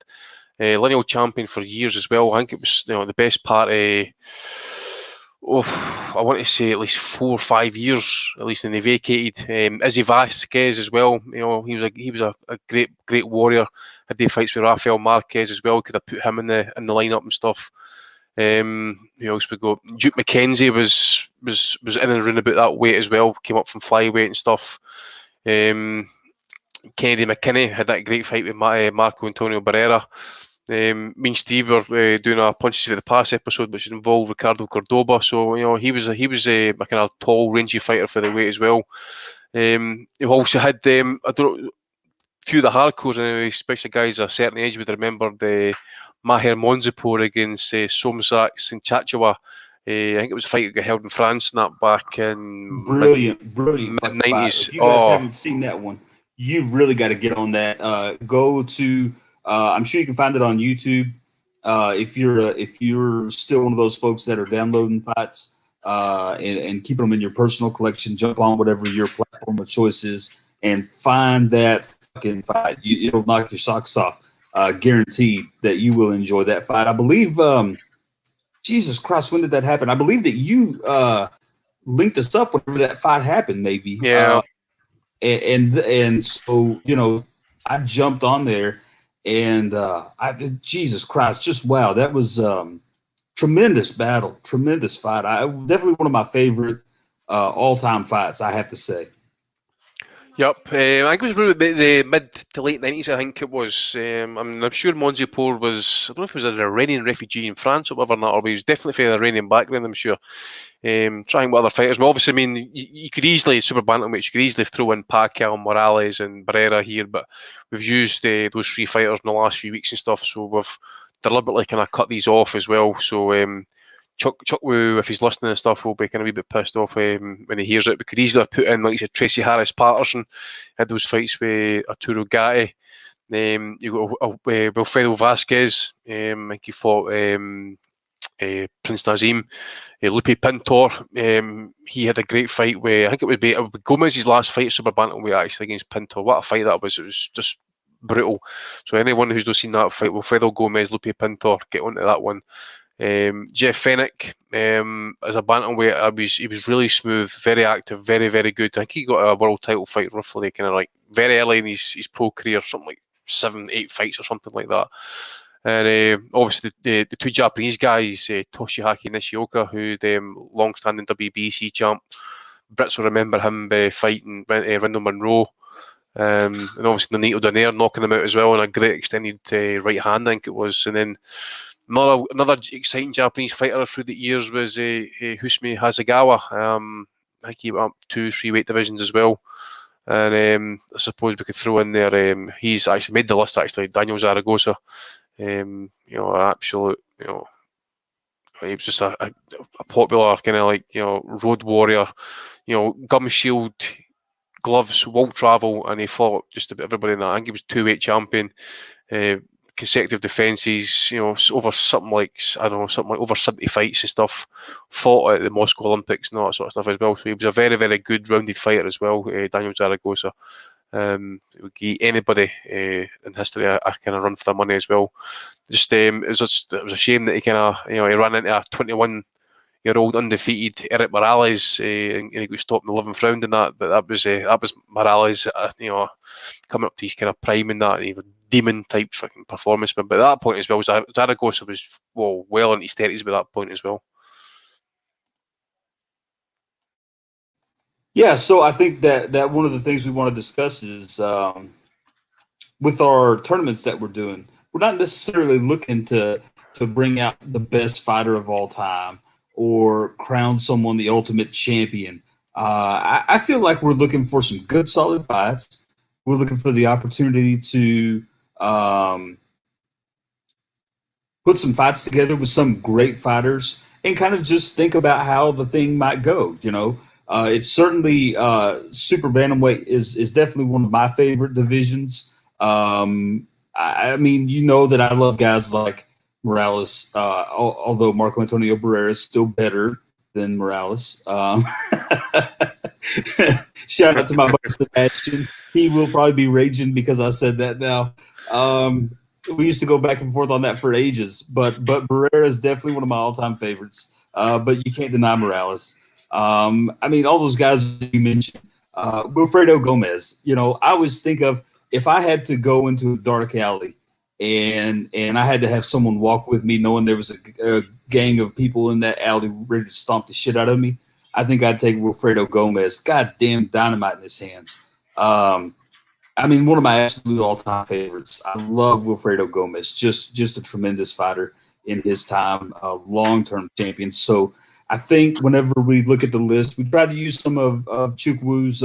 Lineal champion for years as well. I think it was the best part. I want to say at least 4 or 5 years, at least, and they vacated. Izzy Vasquez as well. He was a great warrior. Had the fights with Rafael Marquez as well. Could have put him in the lineup and stuff. Who else would go? Duke McKenzie was in and around about that weight as well. Came up from flyweight and stuff. Kennedy McKinney had that great fight with Marco Antonio Barrera. Me and Steve were doing a Punches for the Pass episode, which involved Ricardo Cordoba. So he was a kind of tall, rangy fighter for the weight as well. He also had I don't know, a few of the hardcores, anyway, especially guys a certain age would remember the Maher Monzipur against Somzak Sinchachewa. I think it was a fight that got held in France, not back in brilliant mid-90s. If you guys haven't seen that one, you've really got to get on that. Go to I'm sure you can find it on YouTube. If you're still one of those folks that are downloading fights and keeping them in your personal collection, jump on whatever your platform of choice is and find that fucking fight. It'll knock your socks off. Guaranteed that you will enjoy that fight. I believe. Jesus Christ, when did that happen? I believe that you linked us up whenever that fight happened. Maybe. Yeah. And so I jumped on there. And Jesus Christ, just wow, that was tremendous battle, tremendous fight. Definitely one of my favorite all-time fights, I have to say. Yep, I think it was the mid to late 90s. I think it was. I'm sure Monzipur was. I don't know if he was an Iranian refugee in France or whatever, or he was definitely from an Iranian background. I'm sure. Trying with other fighters. But obviously, I mean, you could easily super bantamweight. You could easily throw in Pacquiao, Morales, and Barrera here, but we've used those 3 fighters in the last few weeks and stuff, so we've deliberately kind of cut these off as well. So Chuck Wu, if he's listening and stuff, will be kind of a wee bit pissed off when he hears it. We could easily put in, like you said, Tracy Harris Patterson, had those fights with Arturo Gatti. You got Wilfredo Vasquez. I think he fought Prince Nazim. Lupe Pintor, he had a great fight with, I think it would be Gomez's last fight, super bantamweight, actually, against Pintor. What a fight that was. It was just brutal. So anyone who's not seen that fight, Wilfredo Gomez, Lupe Pintor, get onto that one. Jeff Fennick, as a bantamweight, he was really smooth, very active, very, very good. I think he got a world title fight roughly kind of like very early in his pro career, something like 7-8 fights or something like that. And obviously the 2 Japanese guys, Toshiaki Nishioka, who the long-standing WBC champ. Brits will remember him fighting Rigondeaux Monroe. And obviously Donaire knocking him out as well on a great extended right hand, I think it was. And then another exciting Japanese fighter through the years was Husumi Hasegawa. I think he went up 2-3 weight divisions as well. And I suppose we could throw in there, he's actually made the list, actually, Daniel Zaragoza. Absolute, he was just a popular kind of like, road warrior, gum shield gloves, world travel, and he fought just about everybody in that. I think he was 2-weight champion, consecutive defences, over something like over 70 fights and stuff, fought at the Moscow Olympics and all that sort of stuff as well. So he was a very, very good rounded fighter as well, Daniel Zaragoza. Anybody in history I kind of run for the money as well. It was a shame that he ran into a 21-year-old undefeated Eric Morales, and he got stopped in the 11th round and that. But that was Morales, coming up to his kind of prime in that. He was demon type fucking performance. But at that point as well, Zaragoza was well into his 30s by that point as well. Yeah, so I think that one of the things we want to discuss is with our tournaments that we're doing, we're not necessarily looking to bring out the best fighter of all time or crown someone the ultimate champion. I feel like we're looking for some good, solid fights. We're looking for the opportunity to put some fights together with some great fighters and kind of just think about how the thing might go, It's certainly super bantamweight is definitely one of my favorite divisions. I mean, that I love guys like Morales, although Marco Antonio Barrera is still better than Morales. Shout out to my buddy Sebastian. He will probably be raging because I said that now. We used to go back and forth on that for ages, but Barrera is definitely one of my all-time favorites. But you can't deny Morales. I mean, all those guys you mentioned, Wilfredo Gomez. I always think of if I had to go into a dark alley and I had to have someone walk with me, knowing there was a gang of people in that alley ready to stomp the shit out of me, I think I'd take Wilfredo Gomez. Goddamn dynamite in his hands. I mean, one of my absolute all-time favorites. I love Wilfredo Gomez. Just a tremendous fighter in his time, a long-term champion. So I think whenever we look at the list, we try to use some of Chukwu's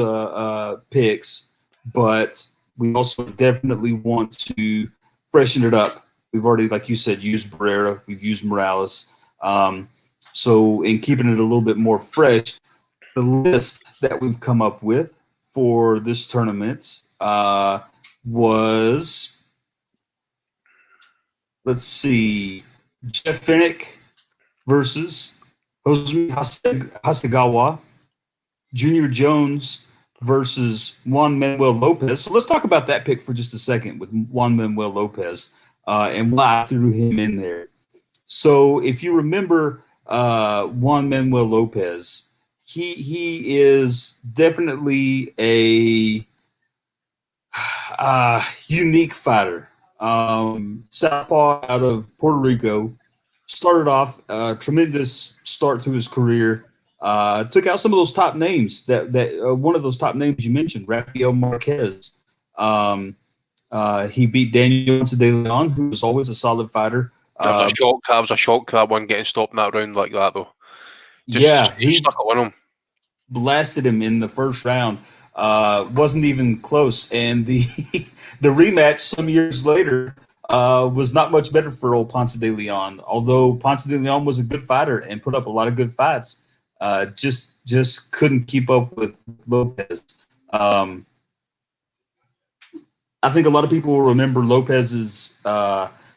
picks, but we also definitely want to freshen it up. We've already, like you said, used Barrera. We've used Morales. So in keeping it a little bit more fresh, the list that we've come up with for this tournament was, let's see, Jeff Finnick versus Jose Hasegawa, Junior Jones versus Juan Manuel Lopez. So let's talk about that pick for just a second with Juan Manuel Lopez and why I threw him in there. So if you remember Juan Manuel Lopez, he is definitely a unique fighter. Southpaw out of Puerto Rico. Started off a tremendous start to his career. Took out some of those top names that one of those top names you mentioned, Rafael Marquez. He beat Daniel de Leon, who was always a solid fighter. That was a shock, that one getting stopped in that round like that, though. He stuck it on him. Blasted him in the first round. Wasn't even close. And the the rematch some years later was not much better for old Ponce de Leon. Although Ponce de Leon was a good fighter and put up a lot of good fights, just couldn't keep up with Lopez. I think a lot of people will remember Lopez's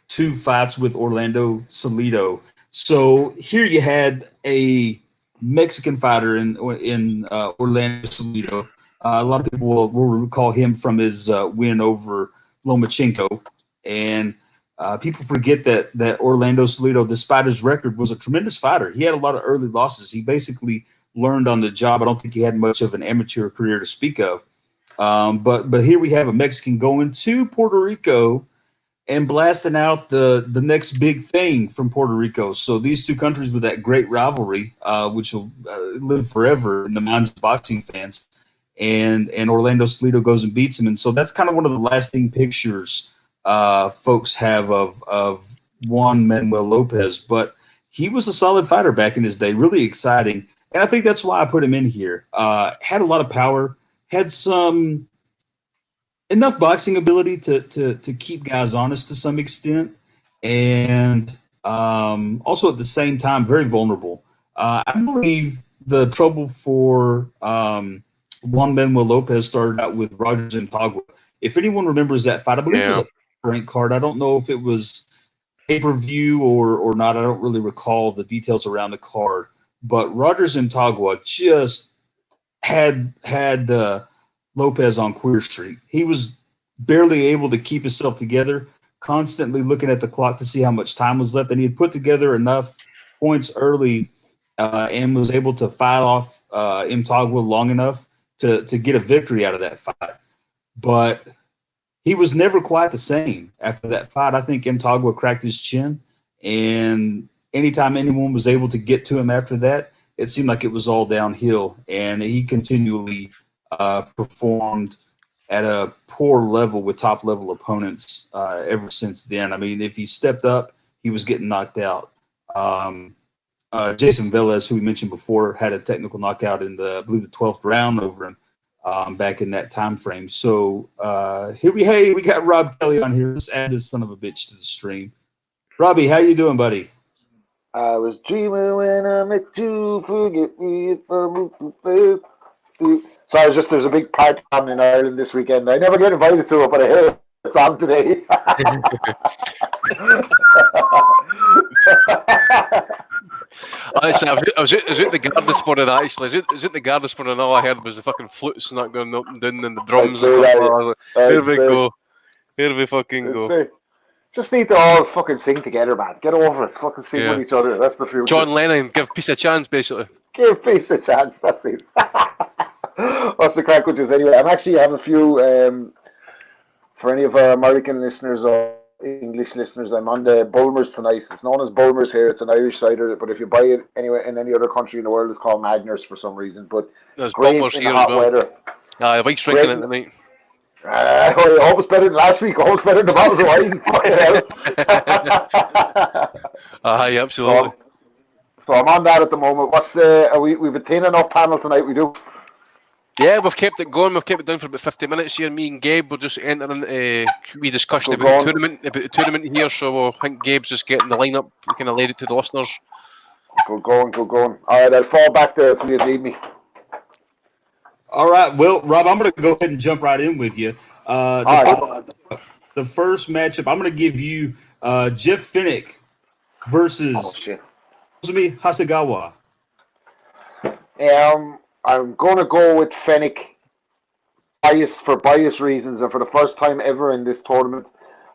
2 fights with Orlando Salido. So here you had a Mexican fighter in Orlando Salido. A lot of people will recall him from his win over Lomachenko. And people forget that Orlando Salido, despite his record, was a tremendous fighter. He had a lot of early losses. He basically learned on the job. I don't think he had much of an amateur career to speak of. But here we have a Mexican going to Puerto Rico and blasting out the next big thing from Puerto Rico. So these two countries with that great rivalry, which will live forever in the minds of boxing fans. And Orlando Salido goes and beats him. And so that's kind of one of the lasting pictures folks have of Juan Manuel Lopez. But he was a solid fighter back in his day, really exciting. And I think that's why I put him in here. Had a lot of power, had some enough boxing ability to keep guys honest to some extent, and also at the same time very vulnerable. I believe the trouble for Juan Manuel Lopez started out with Rogers and Tagua. If anyone remembers that fight, I believe it was a rank card. I don't know if it was pay-per-view or not. I don't really recall the details around the card. But Rogers and Tagua just had Lopez on Queer Street. He was barely able to keep himself together, constantly looking at the clock to see how much time was left. And he had put together enough points early and was able to fight off Tagua long enough to get a victory out of that fight. But he was never quite the same after that fight. I think Tagua cracked his chin, and anytime anyone was able to get to him after that, it seemed like it was all downhill, and he continually performed at a poor level with top-level opponents ever since then. I mean, if he stepped up, he was getting knocked out. Jason Velez, who we mentioned before, had a technical knockout in I believe the 12th round over him back in that time frame. So we got Rob Kelly on here. Let's add this son of a bitch to the stream. Robbie, how you doing, buddy? I was dreaming when I met you, forget me if I move too fast. So there's a big party on in Ireland this weekend. I never get invited to it, but I heard a song today. Actually, I was at the garden this morning. Actually, I was at the garden this morning. All I heard was the fucking flutes not going up and down and the drums and stuff. I was like, here we go. Here we fucking go. Just need to all fucking sing together, man. Get over it. Fucking sing with each other. That's the future. John Lennon, give peace a chance, basically. Give peace a chance. That's it. What's the crack with this anyway? I'm actually have a few for any of our American listeners or English listeners. I'm on the Bulmers tonight. It's known as Bulmers here. It's an Irish cider, but if you buy it anywhere in any other country in the world, it's called Magners for some reason. But there's Bulmers here as well. Weather. The Wife's drinking it tonight. I hope it's better than last week. I hope it's better than the bottles of wine. Aye, absolutely. So I'm on that at the moment. We've a 10 enough panel tonight. We do. Yeah, we've kept it going. We've kept it down for about 50 minutes here. Me and Gabe were just entering we discussion about the tournament here. So I think Gabe's just getting the lineup. We kind of laid it to the listeners. Good going. All right, I'll fall back there if you need me. All right. Well, Rob, I'm going to go ahead and jump right in with you. The first matchup, I'm going to give you Jeff Fenech versus Kazumi Hasegawa. I'm going to go with Fenech for bias reasons, and for the first time ever in this tournament,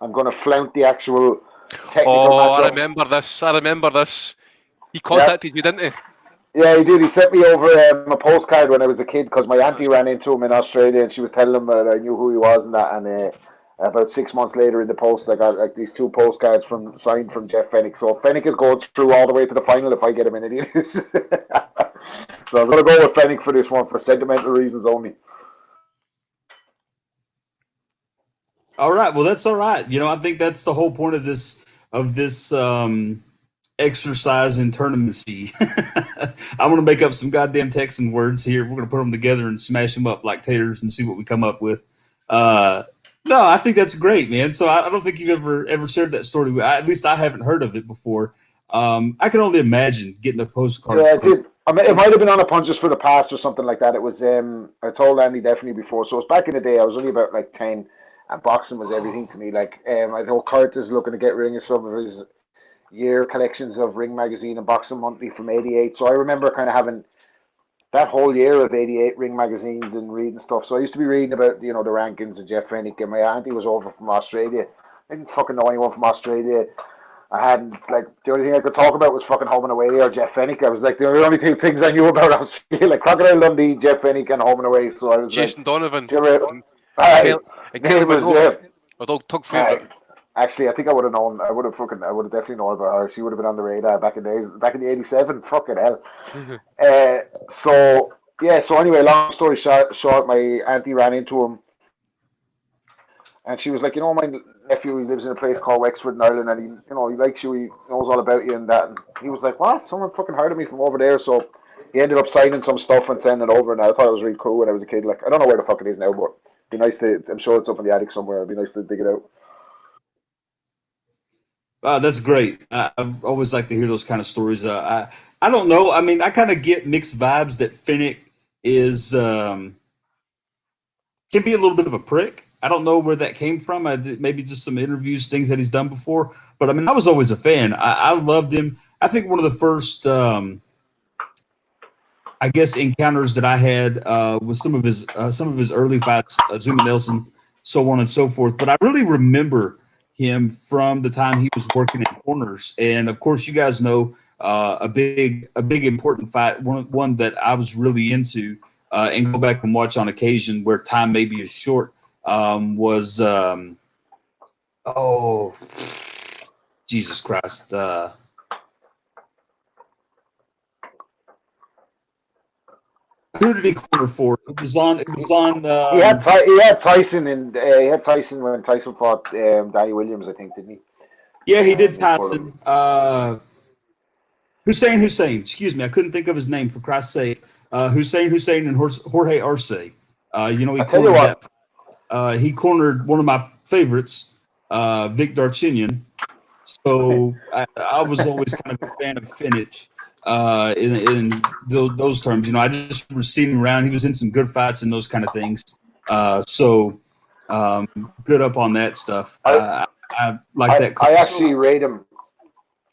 I'm going to flout the actual technical matchup. I remember this. He contacted you, didn't he? Yeah, he did. He sent me over a postcard when I was a kid because my auntie ran into him in Australia and she was telling him that I knew who he was and that. And about 6 months later in the post, I got like these 2 postcards signed from Jeff Fenech. So Fenech is going through all the way to the final if I get him in it. So I'm going to go with Fenech for this one for sentimental reasons only. All right. Well, that's all right. I think that's the whole point of this exercise in tournamency. I'm going to make up some goddamn Texan words here. We're going to put them together and smash them up like taters and see what we come up with. No, I think that's great, man. So I don't think you've ever shared that story. At least I haven't heard of it before. I can only imagine getting a postcard. Yeah, I did. It might have been on a Punches for the Past or something like that. It was, I told Andy definitely before. So it was back in the day. I was only about like 10 and boxing was everything to me. Like, I know Kurt is looking to get rid of some of his year collections of Ring Magazine and Boxing Monthly from 88. So I remember kind of having that whole year of 88 Ring magazines and reading stuff. So I used to be reading about, the rankings of Jeff Fenech, and my auntie was over from Australia. I didn't fucking know anyone from Australia. I hadn't, the only thing I could talk about was fucking Home and Away or Jeff Fenech. I was like, the only 2 things I knew about Australia, like Crocodile Dundee, Jeff Fenech, and Home and Away. So I was Jason Donovan. Tug favourite. Actually, I think I would have known. I would have definitely known about her. She would have been on the radar back in the '87. Fucking hell. So anyway, long story short, my auntie ran into him, and she was like, my nephew, he lives in a place called Wexford in Ireland, and he likes you, he knows all about you and that. And he was like, what? Someone fucking heard of me from over there. So he ended up signing some stuff and sending it over, and I thought it was really cool when I was a kid. Like, I don't know where the fuck it is now, but it'd be nice to. I'm sure it's up in the attic somewhere. It'd be nice to dig it out. That's great. I always like to hear those kind of stories. I don't know. I mean, I kind of get mixed vibes that Fenech is can be a little bit of a prick. I don't know where that came from. Maybe just some interviews, things that he's done before. But I mean, I was always a fan. I loved him. I think one of the first, I guess, encounters that I had was some of his early fights, Zuma Nelson, so on and so forth. But I really remember him from the time he was working in corners. And of course, you guys know a big important fight, one that I was really into, and go back and watch on occasion where time maybe is short. Was Jesus Christ. Who did he corner for? It was on. He had Tyson, and he had Tyson when Tyson fought Danny Williams, I think, didn't he? Yeah, he did Tyson. Hussein. Excuse me, I couldn't think of his name for Christ's sake. Hussein and Jorge Arce. He cornered that. He cornered one of my favorites, Vic Darchinyan. So I was always kind of a fan of Finich in those terms. I just was seeing him around. He was in some good fights and those kind of things. So good up on that stuff. I like that. I actually rate him.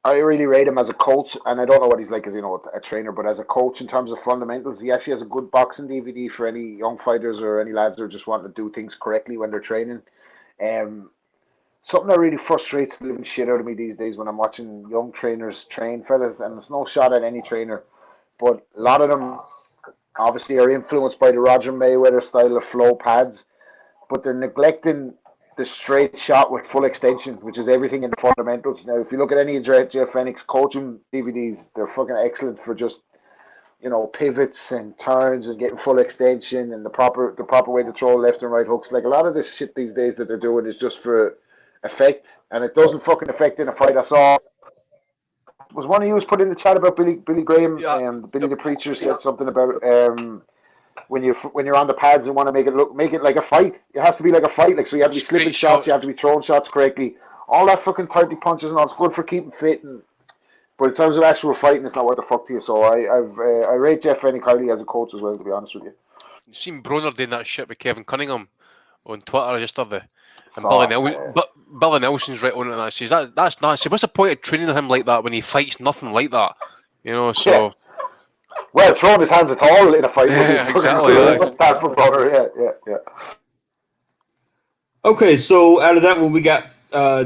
I really rate him as a coach, and I don't know what he's like as a trainer, but as a coach in terms of fundamentals, he actually has a good boxing DVD for any young fighters or any lads who are just wanting to do things correctly when they're training. Something that really frustrates the living shit out of me these days when I'm watching young trainers train fellas, and there's no shot at any trainer, but a lot of them obviously are influenced by the Roger Mayweather style of flow pads, but they're neglecting the straight shot with full extension, which is everything in the fundamentals. Now, if you look at any of Jeff Fennick's coaching DVDs, they're fucking excellent for just, pivots and turns and getting full extension and the proper way to throw left and right hooks. Like, a lot of this shit these days that they're doing is just for effect, and it doesn't fucking affect in a fight. I saw, was one of you was put in the chat about Billy Graham, and Billy the Preacher said something about when you're on the pads and want to make it like a fight. It has to be like a fight. Like, so you have to be slipping shots, you have to be throwing shots correctly. All that fucking 30 punches and all, it's good for keeping fit, but in terms of actual fighting, it's not worth the fuck to you. So I rate Jeff Fennick highly as a coach as well, to be honest with you. You've seen Broner doing that shit with Kevin Cunningham on Twitter yesterday. And Billy Nelson's right on it, and that says that's nasty. What's the point of training him like that when he fights nothing like that? So. Yeah. Well, throwing his hands at all in a fight. Yeah, exactly. Yeah. Okay, so out of that one, we got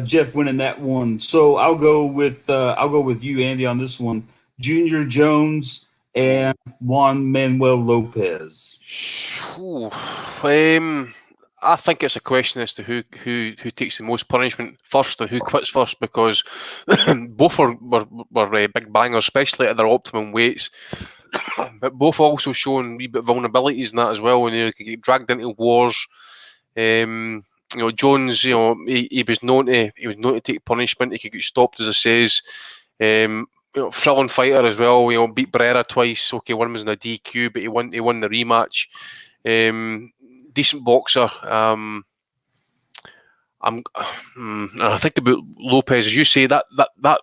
Jeff winning that one. So I'll go with you, Andy, on this one. Junior Jones and Juan Manuel Lopez. I think it's a question as to who takes the most punishment first and who quits first, because both were big bangers, especially at their optimum weights. But both also shown a wee bit of vulnerabilities in that as well, and could get dragged into wars. Jones, he was known to take punishment. He could get stopped, as I says. Thrilling fighter as well. Beat Barrera twice. Okay, one was in a DQ, but he won the rematch. Decent boxer. I think about Lopez, as you say, that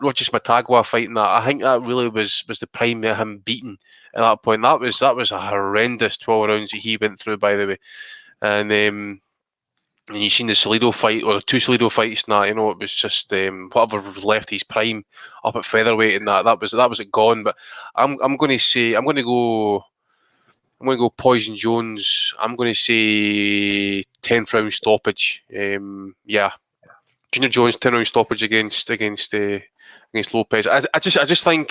Roger Matagua fight, and that, I think that really was the prime of him beating at that point. That was a horrendous 12 rounds that he went through, by the way. And you've seen the Salido fight, or the two Salido fights, and that, it was just whatever was left his prime up at featherweight, and that was it gone. But I'm going to go Poison Jones. I'm going to say 10th round stoppage. Junior Jones 10 round stoppage against Lopez. I just think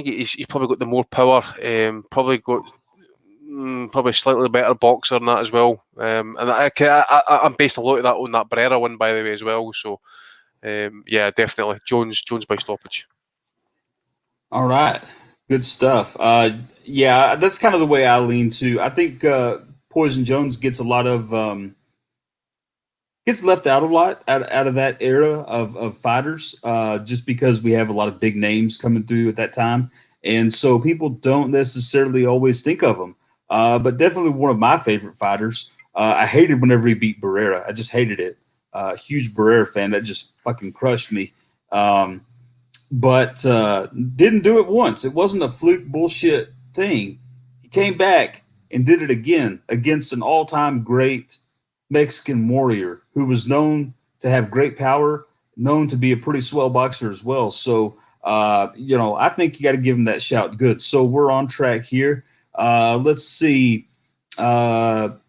he's probably got the more power. Probably slightly better boxer than that as well. And I'm based a lot of that on that Barrera one, by the way, as well. So definitely Jones by stoppage. All right. Good stuff. That's kind of the way I lean too. I think Poison Jones gets a lot of gets left out a lot out of that era of fighters, just because we have a lot of big names coming through at that time, and so people don't necessarily always think of him. But definitely one of my favorite fighters. I hated whenever he beat Barrera. I just hated it. Huge Barrera fan. That just fucking crushed me. But didn't do it once. It wasn't a fluke bullshit thing. He came back and did it again against an all-time great Mexican warrior who was known to have great power, known to be a pretty swell boxer as well. So, I think you got to give him that shout. Good. So we're on track here. Let's see. Rob,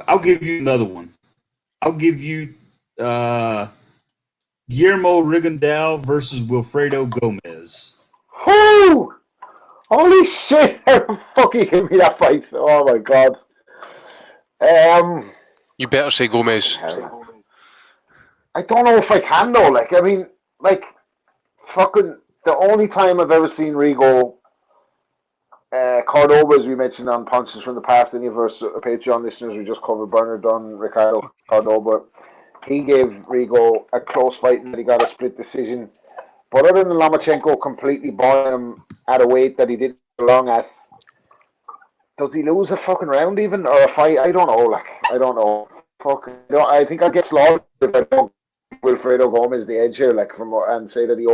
I'll give you another one. I'll give you Guillermo Rigondeaux versus Wilfredo Gomez. Whoo! Holy shit! How fucking give me that fight? Oh my god. You better say Gomez. I don't know if I can though. Fucking the only time I've ever seen Rigo Cordoba, as we mentioned on Punches from the Past, any of our Patreon listeners, we just covered Bernard Dunn, Ricardo Cordoba. He gave Rigo a close fight and he got a split decision. But other than Lomachenko completely boring him at a weight that he didn't belong at, does he lose a fucking round even or a fight? I don't know. I don't know. I think I'll get slaughtered if I don't give Wilfredo Gomez the edge here, and say that he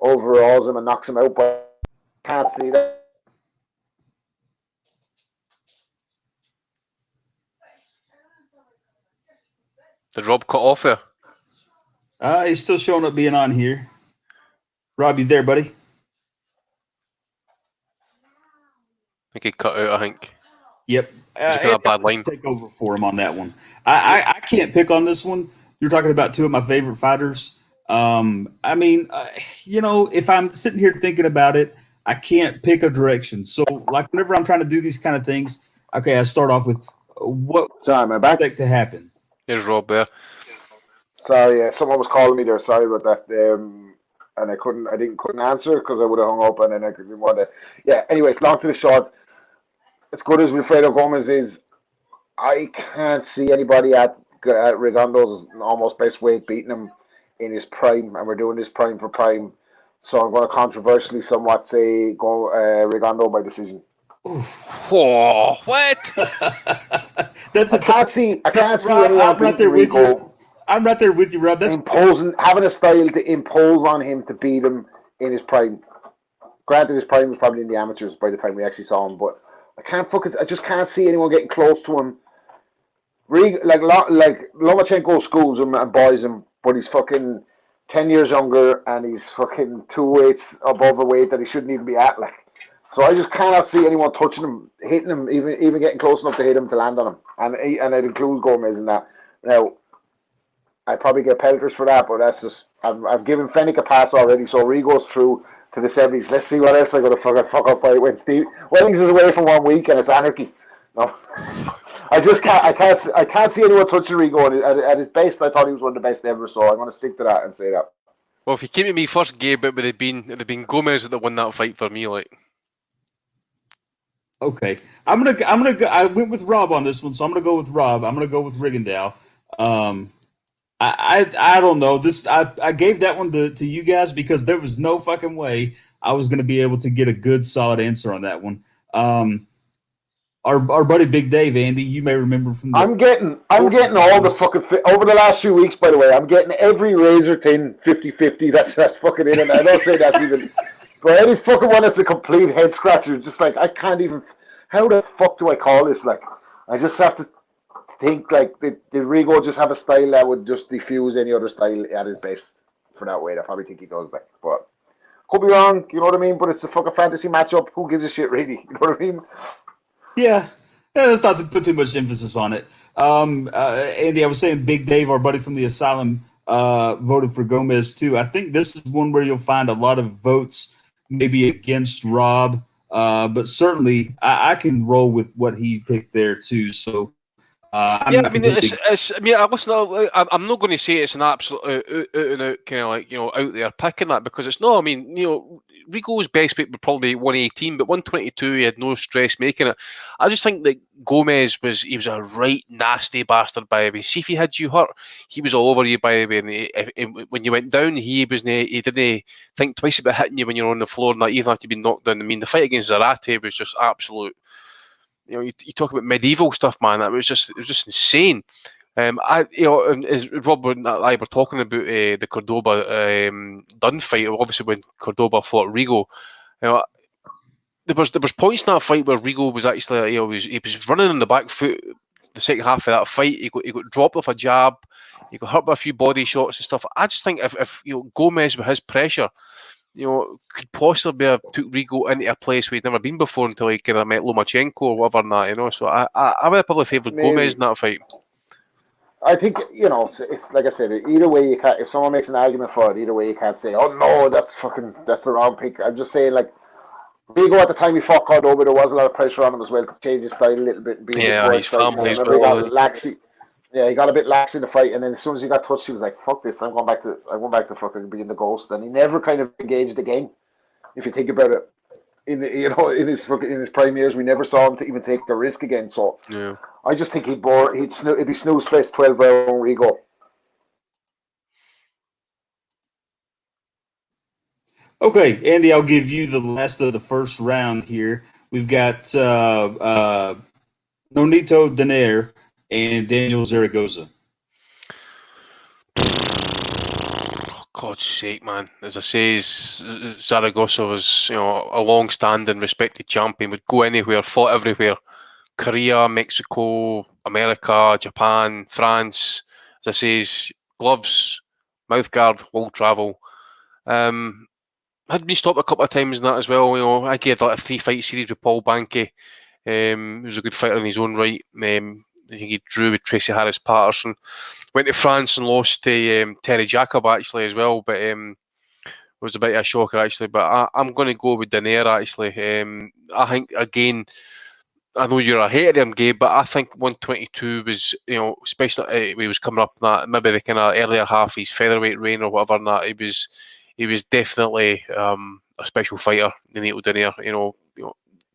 overalls him and knocks him out. But I can't see that. Did Rob cut off there? He's still showing up being on here. Rob, you there, buddy? I think he cut out, I think. Yep. He's got a bad line. Take over for him on that one. I can't pick on this one. You're talking about two of my favorite fighters. If I'm sitting here thinking about it, I can't pick a direction. So, whenever I'm trying to do these kind of things, okay, I start off with what Sorry, I expect to happen. There's Rob there. Sorry, someone was calling me there. Sorry about that. And I couldn't answer because I would have hung up and then I could be more. Yeah. Anyway, long to the short. As good as Wilfredo Gomez is, I can't see anybody at Rigondeaux's almost best weight beating him in his prime, and we're doing this prime for prime. So I'm going to controversially somewhat say go Rigondeaux by decision. Whoa! What? That's I can't see anyone beating Rigo. I'm right there with you, Rob. That's having a style to impose on him to beat him in his prime. Granted, his prime was probably in the amateurs by the time we actually saw him, but I just can't see anyone getting close to him. Lomachenko schools him and boys him, but he's fucking 10 years younger and he's fucking 2 weights above a weight that he shouldn't even be at. So I just cannot see anyone touching him, hitting him, even getting close enough to hit him to land on him, and it includes Gomez in that. Now, I probably get pelters for that, but that's just I've given Fennick a pass already. So Rigo's through to the 70s. Let's see what else I got to fuck up fight when Steve Wellings is away for 1 week and it's anarchy. No, I can't see anyone touching Rigo at his best. I thought he was one of the best ever, so I'm going to stick to that and say that. Well, if you came to me first, Gabe, it would have been Gomez that won that fight for me. Okay, I'm gonna go. I went with Rob on this one, so I'm gonna go with Rob. I'm gonna go with Rigondeaux. I don't know this. I gave that one to you guys because there was no fucking way I was gonna be able to get a good solid answer on that one. Our buddy Big Dave, Andy, you may remember from. I'm getting all the fucking over the last few weeks. By the way, I'm getting every razor thin 50-50 that's fucking in, and I don't say that's even. But any fucking one that's a complete head scratcher, just I can't even. How the fuck do I call this? I just have to think did Rigo just have a style that would just diffuse any other style at his best for that weight? I probably think he does, but could be wrong. You know what I mean? But it's a fucking fantasy matchup. Who gives a shit, really? You know what I mean? Yeah, let's not to put too much emphasis on it. Andy, I was saying Big Dave, our buddy from the Asylum, voted for Gomez too. I think this is one where you'll find a lot of votes maybe against Rob, but certainly I can roll with what he picked there too. So I'm not going to say it's an absolute out and out kind of out there picking that because it's not. Rigo's best weight would probably be 118, but 122 he had no stress making it. I just think that Gomez was a right nasty bastard by the way. See if he had you hurt, he was all over you by the way. And when you went down, he didn't think twice about hitting you when you're on the floor, and that even after you've been knocked down. The fight against Zarate was just absolute. You talk about medieval stuff, man. It was just insane. As Rob and I were talking about the Cordoba Dunn fight, obviously when Cordoba fought Rigo, there was points in that fight where Rigo was actually, he was running on the back foot the second half of that fight. He got dropped off a jab. He got hurt by a few body shots and stuff. I just think if Gomez with his pressure, could possibly have took Rigo into a place where he'd never been before until he kind of met Lomachenko or whatever and that, So I would have probably favoured Gomez in that fight. I think, like I said, either way you can't, if someone makes an argument for it, either way you can't say, oh no, that's the wrong pick. I'm just saying, like, Rigo at the time he fought Cordoba, there was a lot of pressure on him as well to change his style a little bit. His family. Yeah, he got a bit lax in the fight, and then as soon as he got touched, he was like, "Fuck this! I'm going back to fucking being the ghost." And he never kind of engaged again. If you think about it, in his prime years, we never saw him to even take the risk again. So yeah. I just think it'd be snooze fest 12-round Rigo. Okay, Andy, I'll give you the last of the first round here. We've got Nonito Donaire and Daniel Zaragoza. God's sake, man. As I say, Zaragoza was, a long-standing, respected champion, would go anywhere, fought everywhere. Korea, Mexico, America, Japan, France. As I say, gloves, mouthguard, world travel. Had been stopped a couple of times in that as well. I had like a 3-fight series with Paul Banke. He was a good fighter in his own right. I think he drew with Tracy Harris Patterson. Went to France and lost to Terry Jacob actually as well, but it was a bit of a shock actually. But I'm going to go with Donaire actually. I think again, I know you're a hater of him, Gabe, but I think 122 was, especially when he was coming up in that maybe the kind of earlier half of his featherweight reign or whatever. And that he was definitely a special fighter, Nonito Donaire.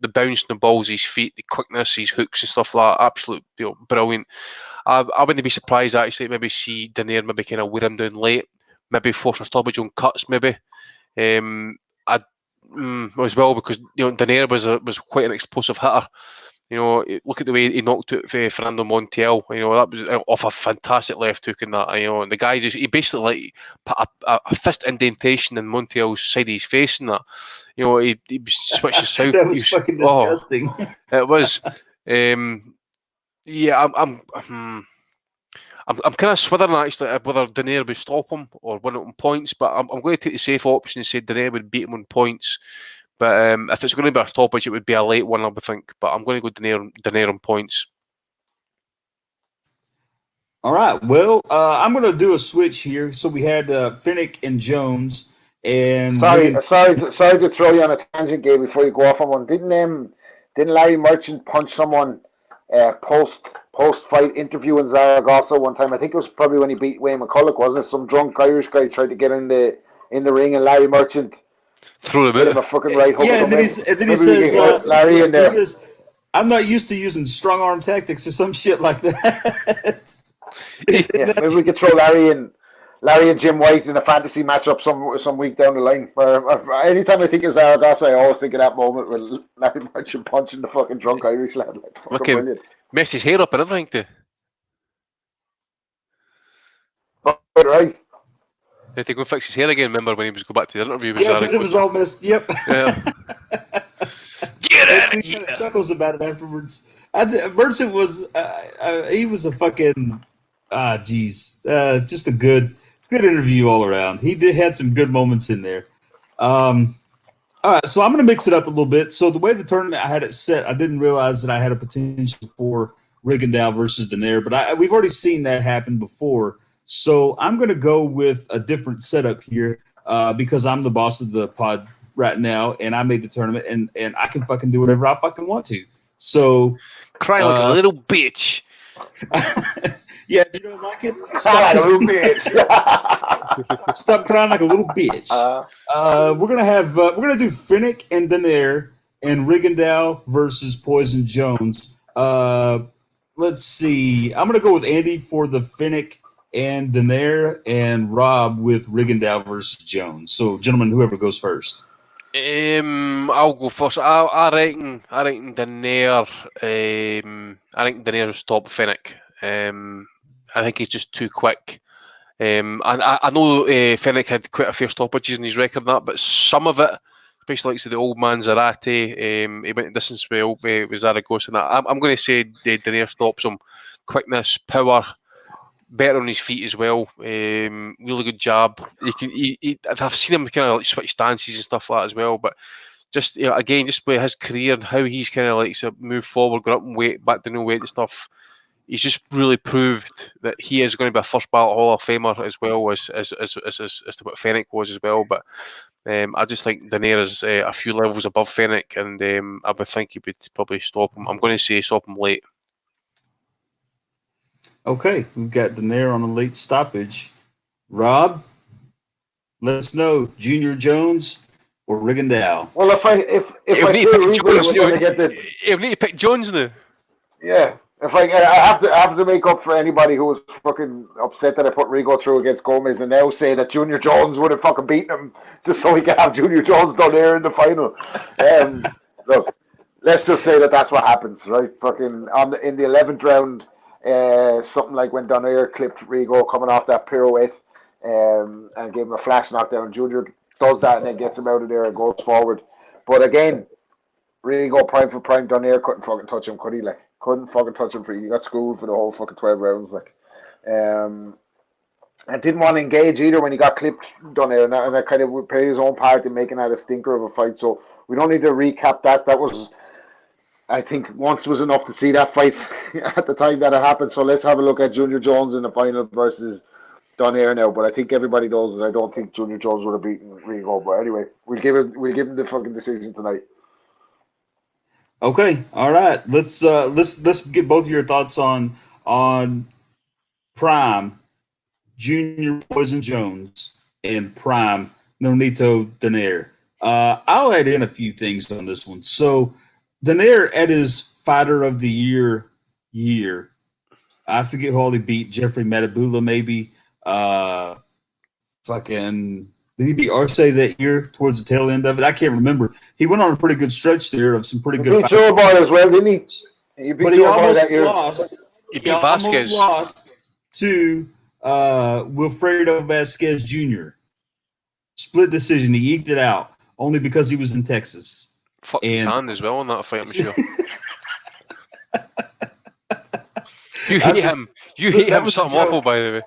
The bounce, the balls, his feet, the quickness, his hooks and stuff like that, absolute, brilliant. I wouldn't be surprised actually. Maybe see Donaire maybe kind of wear him down late, maybe force a stoppage on cuts, maybe. As well because Donaire was quite an explosive hitter. Look at the way he knocked out Fernando Montiel. That was off a fantastic left hook in that. And the guy he basically put a fist indentation in Montiel's side of his face and that. He switched to south. That was fucking disgusting. It was. Yeah, I'm kind of swithering actually whether Donaire would stop him or win it on points, but I'm going to take the safe option and say Donaire would beat him on points. But if it's going to be a stoppage, it would be a late one, I would think. But I'm going to go Donaire on points. All right. Well, I'm going to do a switch here. So we had Finnick and Jones. And sorry to throw you on a tangent, Gabe, before you go off on one. Didn't Larry Merchant punch someone post fight interview in Zaragoza one time? I think it was probably when he beat Wayne McCulloch, wasn't it? Some drunk Irish guy tried to get in the ring, and Larry Merchant threw him a fucking right hook. Yeah, and then he says, Larry in there. He says, I'm not used to using strong arm tactics or some shit like that. Yeah, maybe we could throw Larry and Jim White in a fantasy matchup some week down the line. Anytime I think of Zaragoza, I always think of that moment with Larry Merchant punching the fucking drunk Irish lad. Look him mess his hair up and everything too. Right. He had to go fix his hair again. Remember when he was going back to the interview? Yeah, because it was all messed. Yep. Yeah. Get out of here. Chuckles about it afterwards. Merchant was he was a fucking just a good interview all around. He had some good moments in there. All right, so I'm going to mix it up a little bit. So the way the tournament I had it set, I didn't realize that I had a potential for Rigondeaux versus Donaire, but we've already seen that happen before. So I'm going to go with a different setup here because I'm the boss of the pod right now, and I made the tournament, and I can fucking do whatever I fucking want to. So cry like a little bitch. Yeah, if you don't like it, stop like a little bitch. Stop crying like a little bitch. We're gonna do Finnick and Donaire and Rigondeaux versus Poison Jones. Let's see. I'm gonna go with Andy for the Finnick and Donaire, and Rob with Rigondeaux versus Jones. So, gentlemen, whoever goes first. I'll go first. I reckon Donaire. I think Donaire will stop Finnick. I think he's just too quick. And I know Finnick had quite a few stoppages in his record, and that, but some of it especially like the old man Zarate. He went to distance with Zaragoza, and I'm going to say Donaire stops him. Quickness, power, better on his feet as well. Really good jab. I've seen him kind of like switch stances and stuff like that as well. But just again, just with his career and how he's kind of like moved forward, got up in weight, back to no weight and stuff. He's just really proved that he is going to be a first ballot Hall of Famer as well as to what Fenech was as well. But I just think Donaire is a few levels above Fenech, and I would think he would probably stop him. I'm going to say stop him late. Okay, we've got Donaire on a late stoppage. Rob, let us know, Junior Jones or Rigondeaux. Well, if I say Rigo, we're going to get the. You need to pick Jones now. Yeah. If I have to make up for anybody who was fucking upset that I put Rigo through against Gomez, and now say that Junior Jones would have fucking beaten him just so we can have Junior Jones down there in the final. Look, let's just say that that's what happens, right? Fucking in the 11th round, something like when Donaire clipped Rigo coming off that pirouette, and gave him a flash knockdown. Junior does that and then gets him out of there and goes forward. But again, Rigo prime for prime, Donaire couldn't fucking touch him, could he? Like, couldn't fucking touch him. He got schooled for the whole fucking 12 rounds, like. And didn't want to engage either when he got clipped, Donaire, and that kind of would play his own part in making that a stinker of a fight. So we don't need to recap that. That was, I think, once was enough to see that fight at the time that it happened. So let's have a look at Junior Jones in the final versus Donaire now. But I think everybody knows that I don't think Junior Jones would have beaten Rigo. But anyway, we'll give him the fucking decision tonight. Okay, all right. Let's get both of your thoughts on Prime Junior Poison Jones and Prime Nonito Donaire. I'll add in a few things on this one. So Donaire at his Fighter of the year, I forget who all he beat. Jeffrey Matabula, maybe. Did he beat Arce that year towards the tail end of it? I can't remember. He went on a pretty good stretch there of some pretty good fights. He beat Joe Boy as well, didn't he? He almost that year. Lost. He beat Vasquez. Lost to Wilfredo Vasquez Jr. Split decision. He eked it out only because he was in Texas. Fucked his hand as well in that fight, I'm sure. You hate him. You hate him something awful, by the way.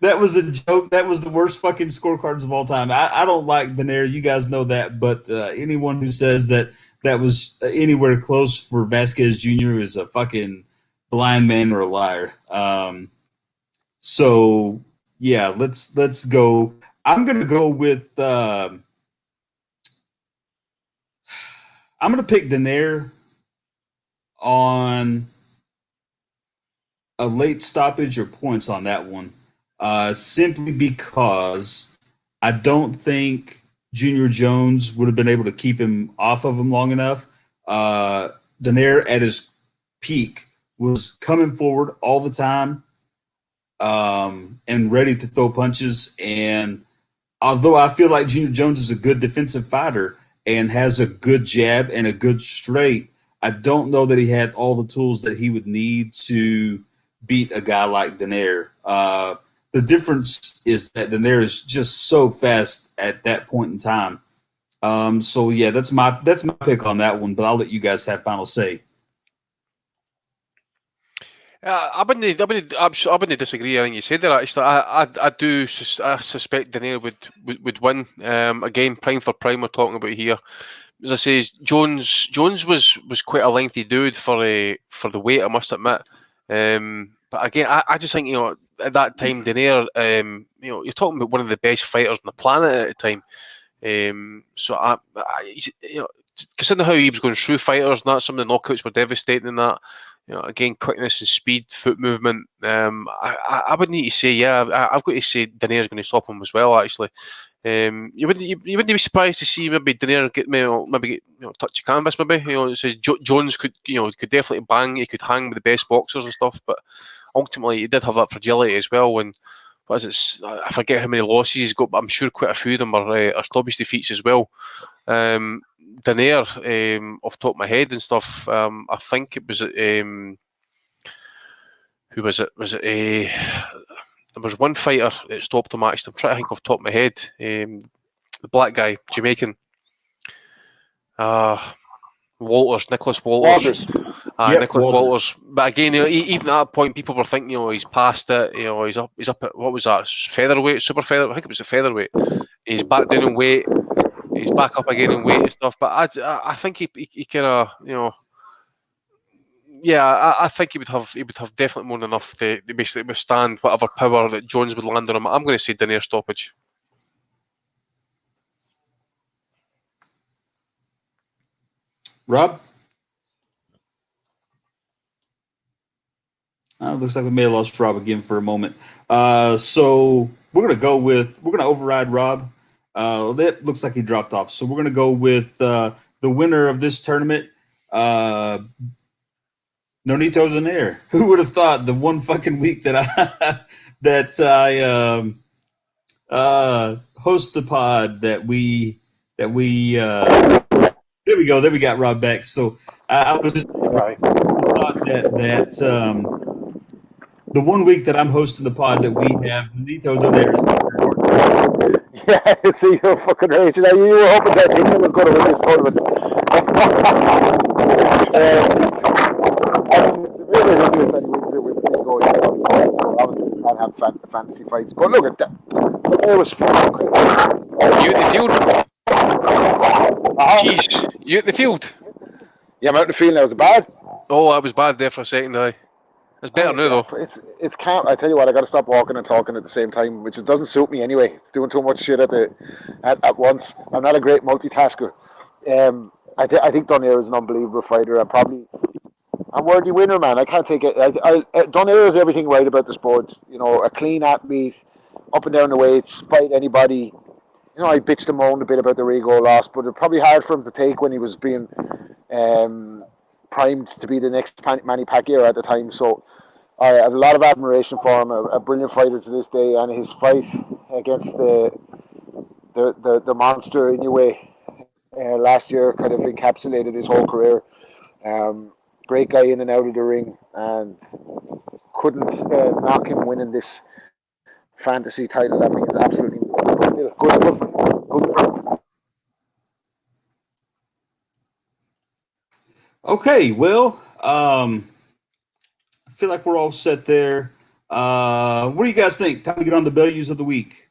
That was a joke. That was the worst fucking scorecards of all time. I don't like Donaire. You guys know that. But anyone who says that was anywhere close for Vasquez Jr. is a fucking blind man or a liar. So, yeah, let's go. I'm going to go with I'm going to pick Donaire on a late stoppage or points on that one. Simply because I don't think Junior Jones would have been able to keep him off of him long enough. Donaire at his peak was coming forward all the time and ready to throw punches. And although I feel like Junior Jones is a good defensive fighter and has a good jab and a good straight, I don't know that he had all the tools that he would need to beat a guy like Donaire. The difference is that Donaire is just so fast at that point in time. So yeah, that's my pick on that one. But I'll let you guys have final say. I wouldn't disagree. I think you said that. Actually, I suspect Donaire would win. Again, prime for prime. We're talking about here. As I say, Jones was quite a lengthy dude for the weight, I must admit. But again, I just think, at that time, Donaire, you're talking about one of the best fighters on the planet at the time. So considering how he was going through fighters and that, some of the knockouts were devastating in that. Again, quickness and speed, foot movement. I would need to say, I've got to say Donaire's going to stop him as well. Actually, you wouldn't be surprised to see maybe Donaire get touch a canvas. Maybe it says Jones could definitely bang. He could hang with the best boxers and stuff, but ultimately he did have that fragility as well. And I forget how many losses he's got, but I'm sure quite a few of them are stoppage defeats as well. Donaire, off the top of my head and stuff, I think it was who was it? There was one fighter that stopped him. Actually, I'm trying to think off the top of my head. The black guy, Jamaican. Nicholas Walters. Nicholas Walters. Walters. But again, even at that point, people were thinking, he's past it. He's up at, what was that? Featherweight, super featherweight. I think it was a featherweight. He's back down in weight. He's back up again in weight and stuff. But I think he kind of, I think he would have definitely more than enough to basically withstand whatever power that Jones would land on him. I'm going to say Donaire stoppage. Rob? Looks like we may have lost Rob again for a moment. So we're gonna override Rob. That looks like he dropped off. So we're gonna go with the winner of this tournament, Nonito Donaire. Who would have thought the one fucking week that I host the pod that we there we go. There we got Rob back. So I was just thought that the 1 week that I'm hosting the pod that we have Nonito Donaire. Yeah, see, you're fucking raging. You were hoping that England was going to win this tournament. Really ridiculous that with going. Obviously, you can't have fantasy fights. But look at that. It was fun. You at the field? Jeez, you at the field? Yeah, I'm out in the field now. Was it bad? Oh, that was bad there for a second, aye. It's better now, though. It's can't. I tell you what, I got to stop walking and talking at the same time, which doesn't suit me anyway. Doing too much shit at once. I'm not a great multitasker. I think Donaire is an unbelievable fighter. I'm worthy winner, man. I can't take it. Donaire is everything right about the sport. A clean athlete, up and down the weights, fight anybody. I bitched and moaned a bit about the Rigondeaux loss, but it's probably hard for him to take when he was being primed to be the next Manny Pacquiao at the time. So I have a lot of admiration for him, a brilliant fighter to this day, and his fight against the monster Inoue last year kind of encapsulated his whole career. Great guy in and out of the ring, and couldn't knock him winning this fantasy title. I mean, it's absolutely good. Okay, well, I feel like we're all set there. What do you guys think? Time to get on the values of the week.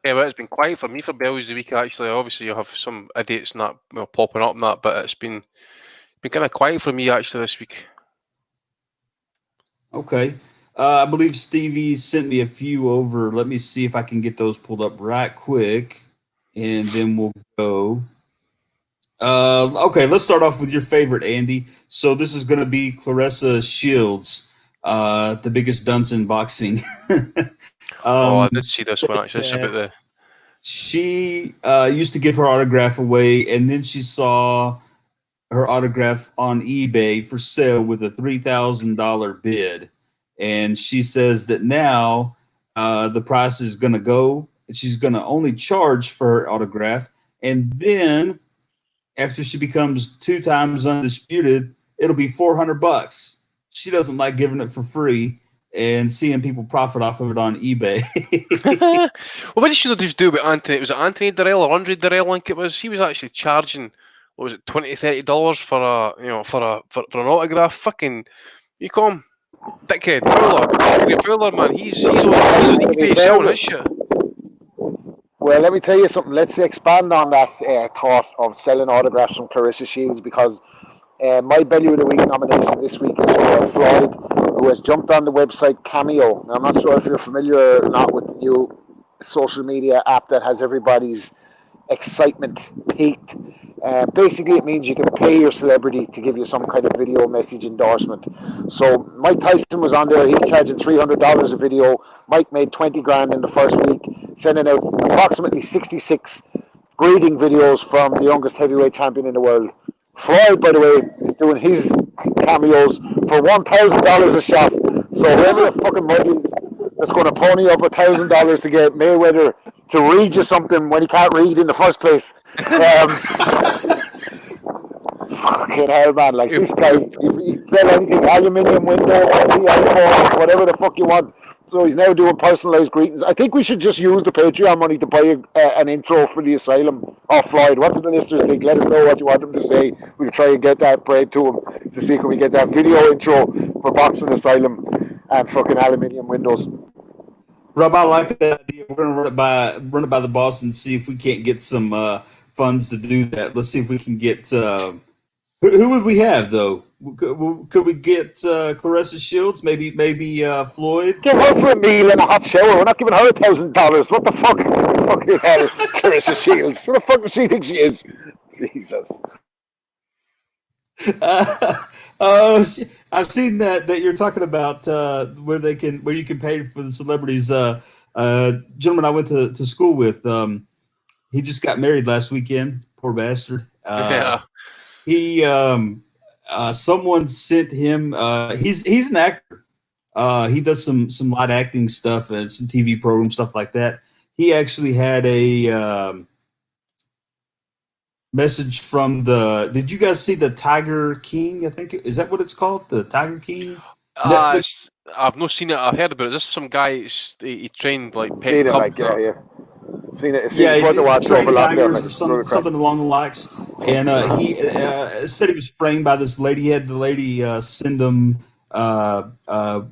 Yeah, well, it's been quiet for me for values of the week, actually. Obviously, you have some idiots not popping up and that, but it's been kind of quiet for me, actually, this week. Okay. I believe Stevie sent me a few over. Let me see if I can get those pulled up right quick, and then we'll go. Okay, let's start off with your favorite, Andy. So this is going to be Claressa Shields, the biggest dunce in boxing. I did see this one, actually. It's about She used to give her autograph away, and then she saw her autograph on eBay for sale with a $3,000 bid. And she says that now the price is going to go, and she's going to only charge for her autograph. And then after she becomes 2 times undisputed, it'll be $400. She doesn't like giving it for free and seeing people profit off of it on eBay. Well, what did she just do with Anthony? Was it Anthony Darrell or Andre Darrell? I think it was. He was actually charging, what was it, $20-$30 for an autograph? Fucking, you call him dickhead, Fowler, man. He's on eBay selling his shit. Well, let me tell you something. Let's expand on that thought of selling autographs from Claressa Shields, because my Value of the Week nomination this week is for Floyd, who has jumped on the website Cameo. Now, I'm not sure if you're familiar or not with the new social media app that has everybody's excitement peaked. Basically, it means you can pay your celebrity to give you some kind of video message endorsement. So Mike Tyson was on there. He's charging $300 a video. Mike made 20 grand in the first week, sending out approximately 66 greeting videos from the youngest heavyweight champion in the world. Floyd, by the way, is doing his cameos for $1,000 a shot. So whoever the fucking money that's going to pony up $1,000 to get Mayweather to read you something when he can't read in the first place. Fucking hell, man. Like, this guy, you sell anything, aluminium window, whatever the fuck you want. So he's now doing personalised greetings. I think we should just use the Patreon money to buy an intro for the Asylum off Floyd. What do the listeners think? Let us know what you want them to say. We'll try and get that bread to him to see if we get that video intro for Boxing Asylum and fucking aluminium windows. Rob, I like that idea. We're gonna run it by the boss and see if we can't get some funds to do that. Let's see if we can get who would we have though? Could we get Clarissa Shields? Maybe Floyd. Give her for a meal and a hot shower. We're not giving her $1,000. What the fuck? Fucking hell, Clarissa Shields. Who the fuck does she think she is? Jesus. I've seen that you're talking about where you can pay for the celebrities. Gentleman I went to school with, he just got married last weekend. Poor bastard. Yeah. He someone sent him. He's an actor. He does some light acting stuff and some TV program stuff like that. He actually had a message from the. Did you guys see the Tiger King? I think is that what it's called, the Tiger King. I've not seen it. I've heard about it. Is this some guy? He trained like pet cub? Like, yeah. Seen it. Yeah, tigers or something along the likes. And he said he was framed by this lady. He had the lady send him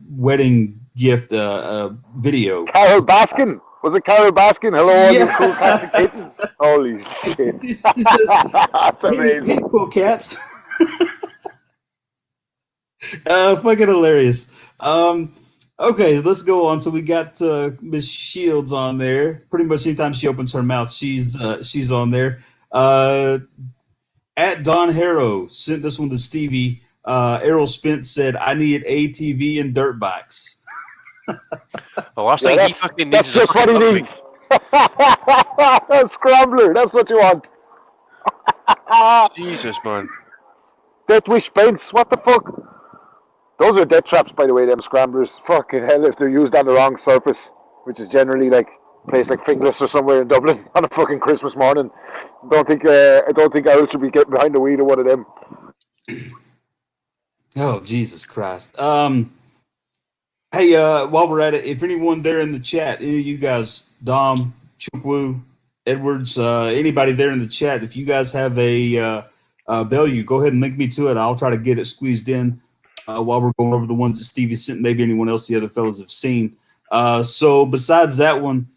wedding gift video. Carol Baskin. Was it Carol Baskin? Hello, all you cool cats and kittens. Holy shit. He says, that's amazing. Hey, cool cats. Fucking hilarious. Okay, let's go on. So we got Miss Shields on there. Pretty much anytime she opens her mouth, she's on there. At Don Harrow sent this one to Stevie. Errol Spence said, "I need ATV and dirt bikes." The last thing he fucking needs is a what he needs. Scrambler. That's what you want. Jesus, man. Death Wish Spence. What the fuck? Those are death traps, by the way, them scramblers. Fucking hell, if they're used on the wrong surface, which is generally like a place like Finglas or somewhere in Dublin on a fucking Christmas morning. I don't think I should be getting behind the wheel of one of them. Oh, Jesus Christ. Hey, while we're at it, if anyone there in the chat, any of you guys, Dom, Chukwu, Edwards, anybody there in the chat, if you guys have a value, go ahead and link me to it. I'll try to get it squeezed in. While we're going over the ones that Stevie sent, maybe anyone else the other fellas have seen. So besides that one,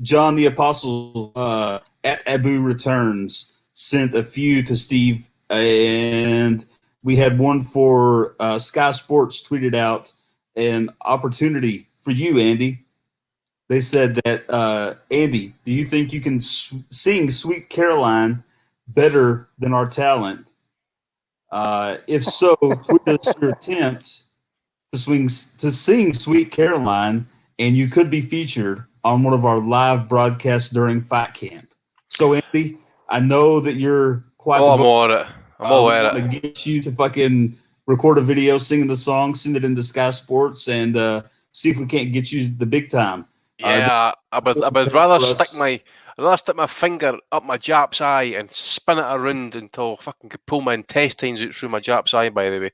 John the Apostle at Abu Returns sent a few to Steve, and we had one for Sky Sports tweeted out an opportunity for you, Andy. They said that, Andy, do you think you can sing Sweet Caroline better than our talent? If so, tweet us your attempt to sing Sweet Caroline, and you could be featured on one of our live broadcasts during Fight Camp. So, Andy, I know that you're quite. I'm all at it. I'm all at it. To get you to fucking record a video singing the song, send it into Sky Sports, and see if we can't get you the big time. Yeah, I would rather stick my finger up my Jap's eye and spin it around until I fucking could pull my intestines out through my Jap's eye, by the way.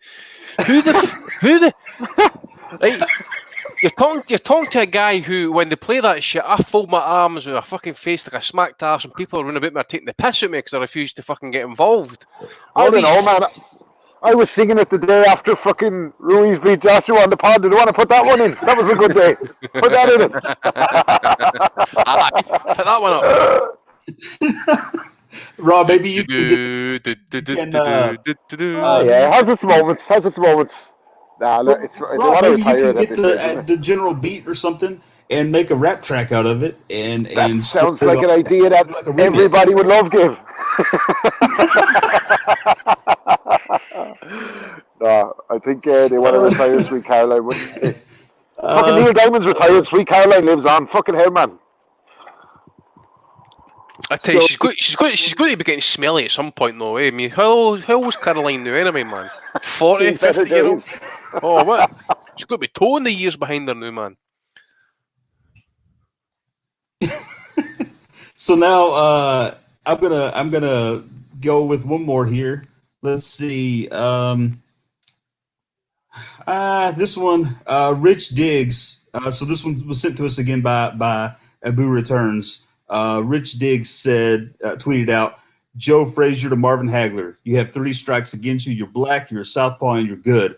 Who the right? You're talking to a guy who, when they play that shit, I fold my arms with a fucking face like a smacked arse, and people are running about me taking the piss at me because I refuse to fucking get involved. I don't know, man. I was singing it the day after fucking Ruiz beat Joshua on the pod. Did you want to put that one in? That was a good day. Put that in it. Put that one up. Rob, maybe you can yeah, has its moments. Nah, look, Rob, maybe you can get the general beat or something and make a rap track out of it. And sounds like an idea that like everybody would love, give. No, I think they want to retire Sweet Caroline, wouldn't they? Fucking Neil Diamond's retired. Sweet Caroline lives on. Fucking hell, man. I tell you, she's going to be getting smelly at some point, though. Eh? I mean, how old's Caroline now, anyway, man? 40, 50 years old? Oh, what? She's going to be towing the years behind her now, man. So now I'm gonna go with one more here. Let's see. This one, Rich Diggs. So this one was sent to us again by Abu Returns. Rich Diggs tweeted out, Joe Frazier to Marvin Hagler. You have 3 strikes against you. You're black, you're a southpaw, and you're good.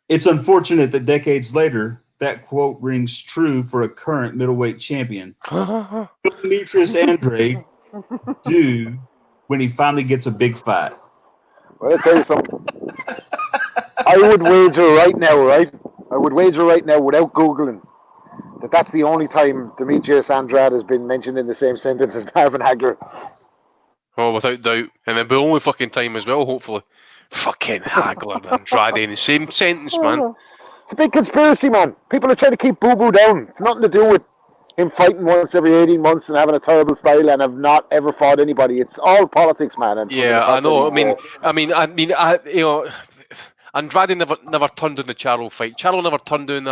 It's unfortunate that decades later, that quote rings true for a current middleweight champion. Demetrius Andrade do when he finally gets a big fight. Well, I'll tell you something. I would wager right now, right? I would wager right now without Googling that that's the only time Demetrius Andrade has been mentioned in the same sentence as Marvin Hagler. Oh, without doubt. And it'll be the only fucking time as well, hopefully. Fucking Hagler and Andrade in the same sentence, man. It's a big conspiracy, man. People are trying to keep Boo Boo down. It's nothing to do with him fighting once every 18 months and having a terrible style and have not ever fought anybody. It's all politics, man. And yeah, I know. You know, Andrade never turned down the Charlo fight. Charlo never turned down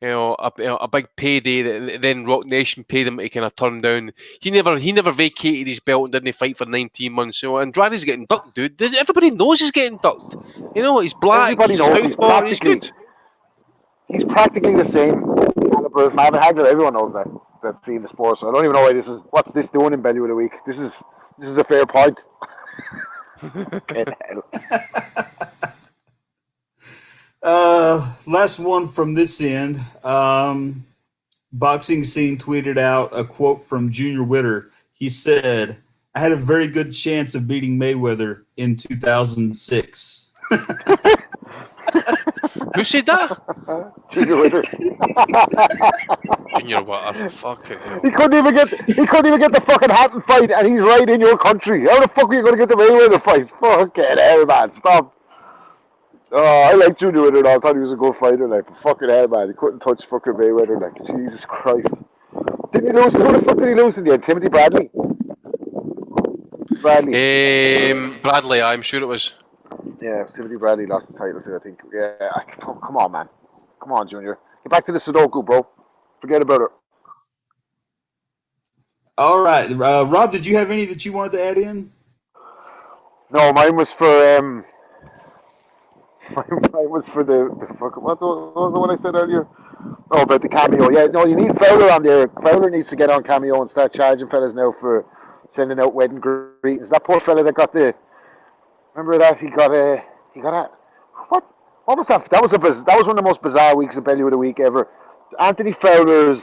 a big payday that then Rock Nation paid him to kind of turn down. He never vacated his belt and didn't fight for 19 months. So Andrade's getting ducked, dude. Everybody knows he's getting ducked. You know, he's black. Everybody knows he's good. He's practically the same caliber as Marvin Hagler. Everyone knows that. That's seen the sport. So I don't even know why what's this doing in Belly of the Week. This is a fair point. Last one from this end. Boxing Scene tweeted out a quote from Junior Witter. He said, I had a very good chance of beating Mayweather in 2006. Who said that? Junior Witter. Junior Witter. Fucking hell. He couldn't even get the fucking Hatton fight, and he's right in your country. How the fuck are you going to get the Mayweather fight? Fucking hell, man. Stop. Oh, I like Junior Witter. I thought he was a good fighter. Like, fucking hell, man. He couldn't touch fucking Mayweather. Like, Jesus Christ. Didn't he lose? Who the fuck did he lose in the end? Timothy Bradley? Bradley, I'm sure it was. Yeah, Timothy Bradley lost the title to, I think. Yeah, come on, man. Come on, Junior. Get back to the Sudoku, bro. Forget about it. All right. Rob, did you have any that you wanted to add in? No, mine was for... Mine was for the fucking... What was the one I said earlier? Oh, about the Cameo. Yeah, no, you need Fowler on there. Fowler needs to get on Cameo and start charging fellas now for sending out wedding greetings. That poor fella that got the... Remember that? He got a... What was that? That was one of the most bizarre weeks of Belly of the Week ever. Anthony Fowler's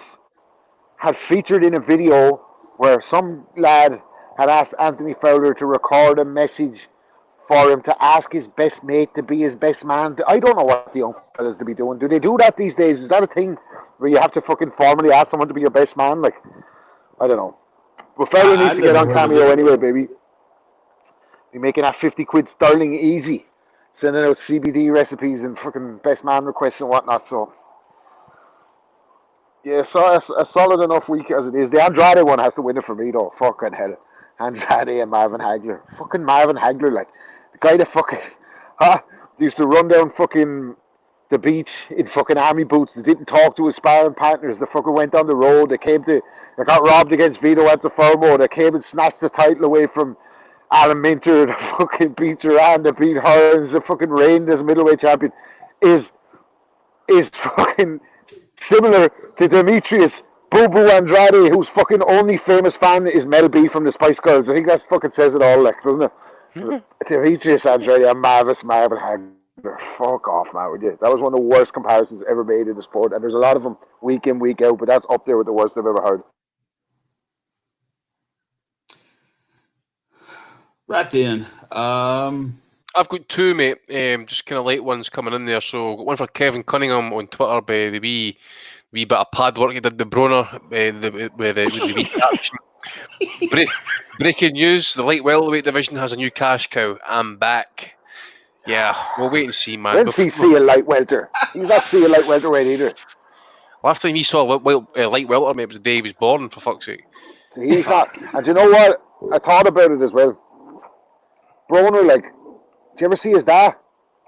had featured in a video where some lad had asked Anthony Fowler to record a message for him to ask his best mate to be his best man. I don't know what the young fellas to be doing. Do they do that these days? Is that a thing where you have to fucking formally ask someone to be your best man? Like, I don't know. But Fowler needs to get on Cameo anyway, baby. You're making that 50 quid sterling easy. Sending out CBD recipes and fucking best man requests and whatnot, so... Yeah, so a solid enough week as it is. The Andrade one has to win it for me, though. Fucking hell. Andrade and Marvin Hagler. Fucking Marvin Hagler, like, the guy that fucking... used to run down fucking the beach in fucking army boots. They didn't talk to his sparring partners. They fucking went on the road. They got robbed against Vito Antuofermo. They came and snatched the title away from Alan Minter. They fucking beat Serrano. They beat Hearns. They fucking reigned as middleweight champion. Is fucking similar to Demetrius Boo Boo Andrade, whose fucking only famous fan is Mel B from the Spice Girls. I think that fucking says it all, like, doesn't it? Demetrius Andrade and Marvin Hagler. Fuck off, man, would you? That was one of the worst comparisons ever made in the sport, and there's a lot of them week in, week out, but that's up there with the worst I've ever heard. Right then. I've got two, mate. Just kind of late ones coming in there. So got one for Kevin Cunningham on Twitter by the wee bit of pad work he did with Broner with the wee caption. Breaking news: the light welterweight division has a new cash cow. I'm back. Yeah, we'll wait and see, man. When's he see a light welter? He's not see a light welterweight either. Last time he saw a light welter, mate, was the day he was born. For fuck's sake. He's not. And you know what? I thought about it as well. Broner, like. Did you ever see his dad?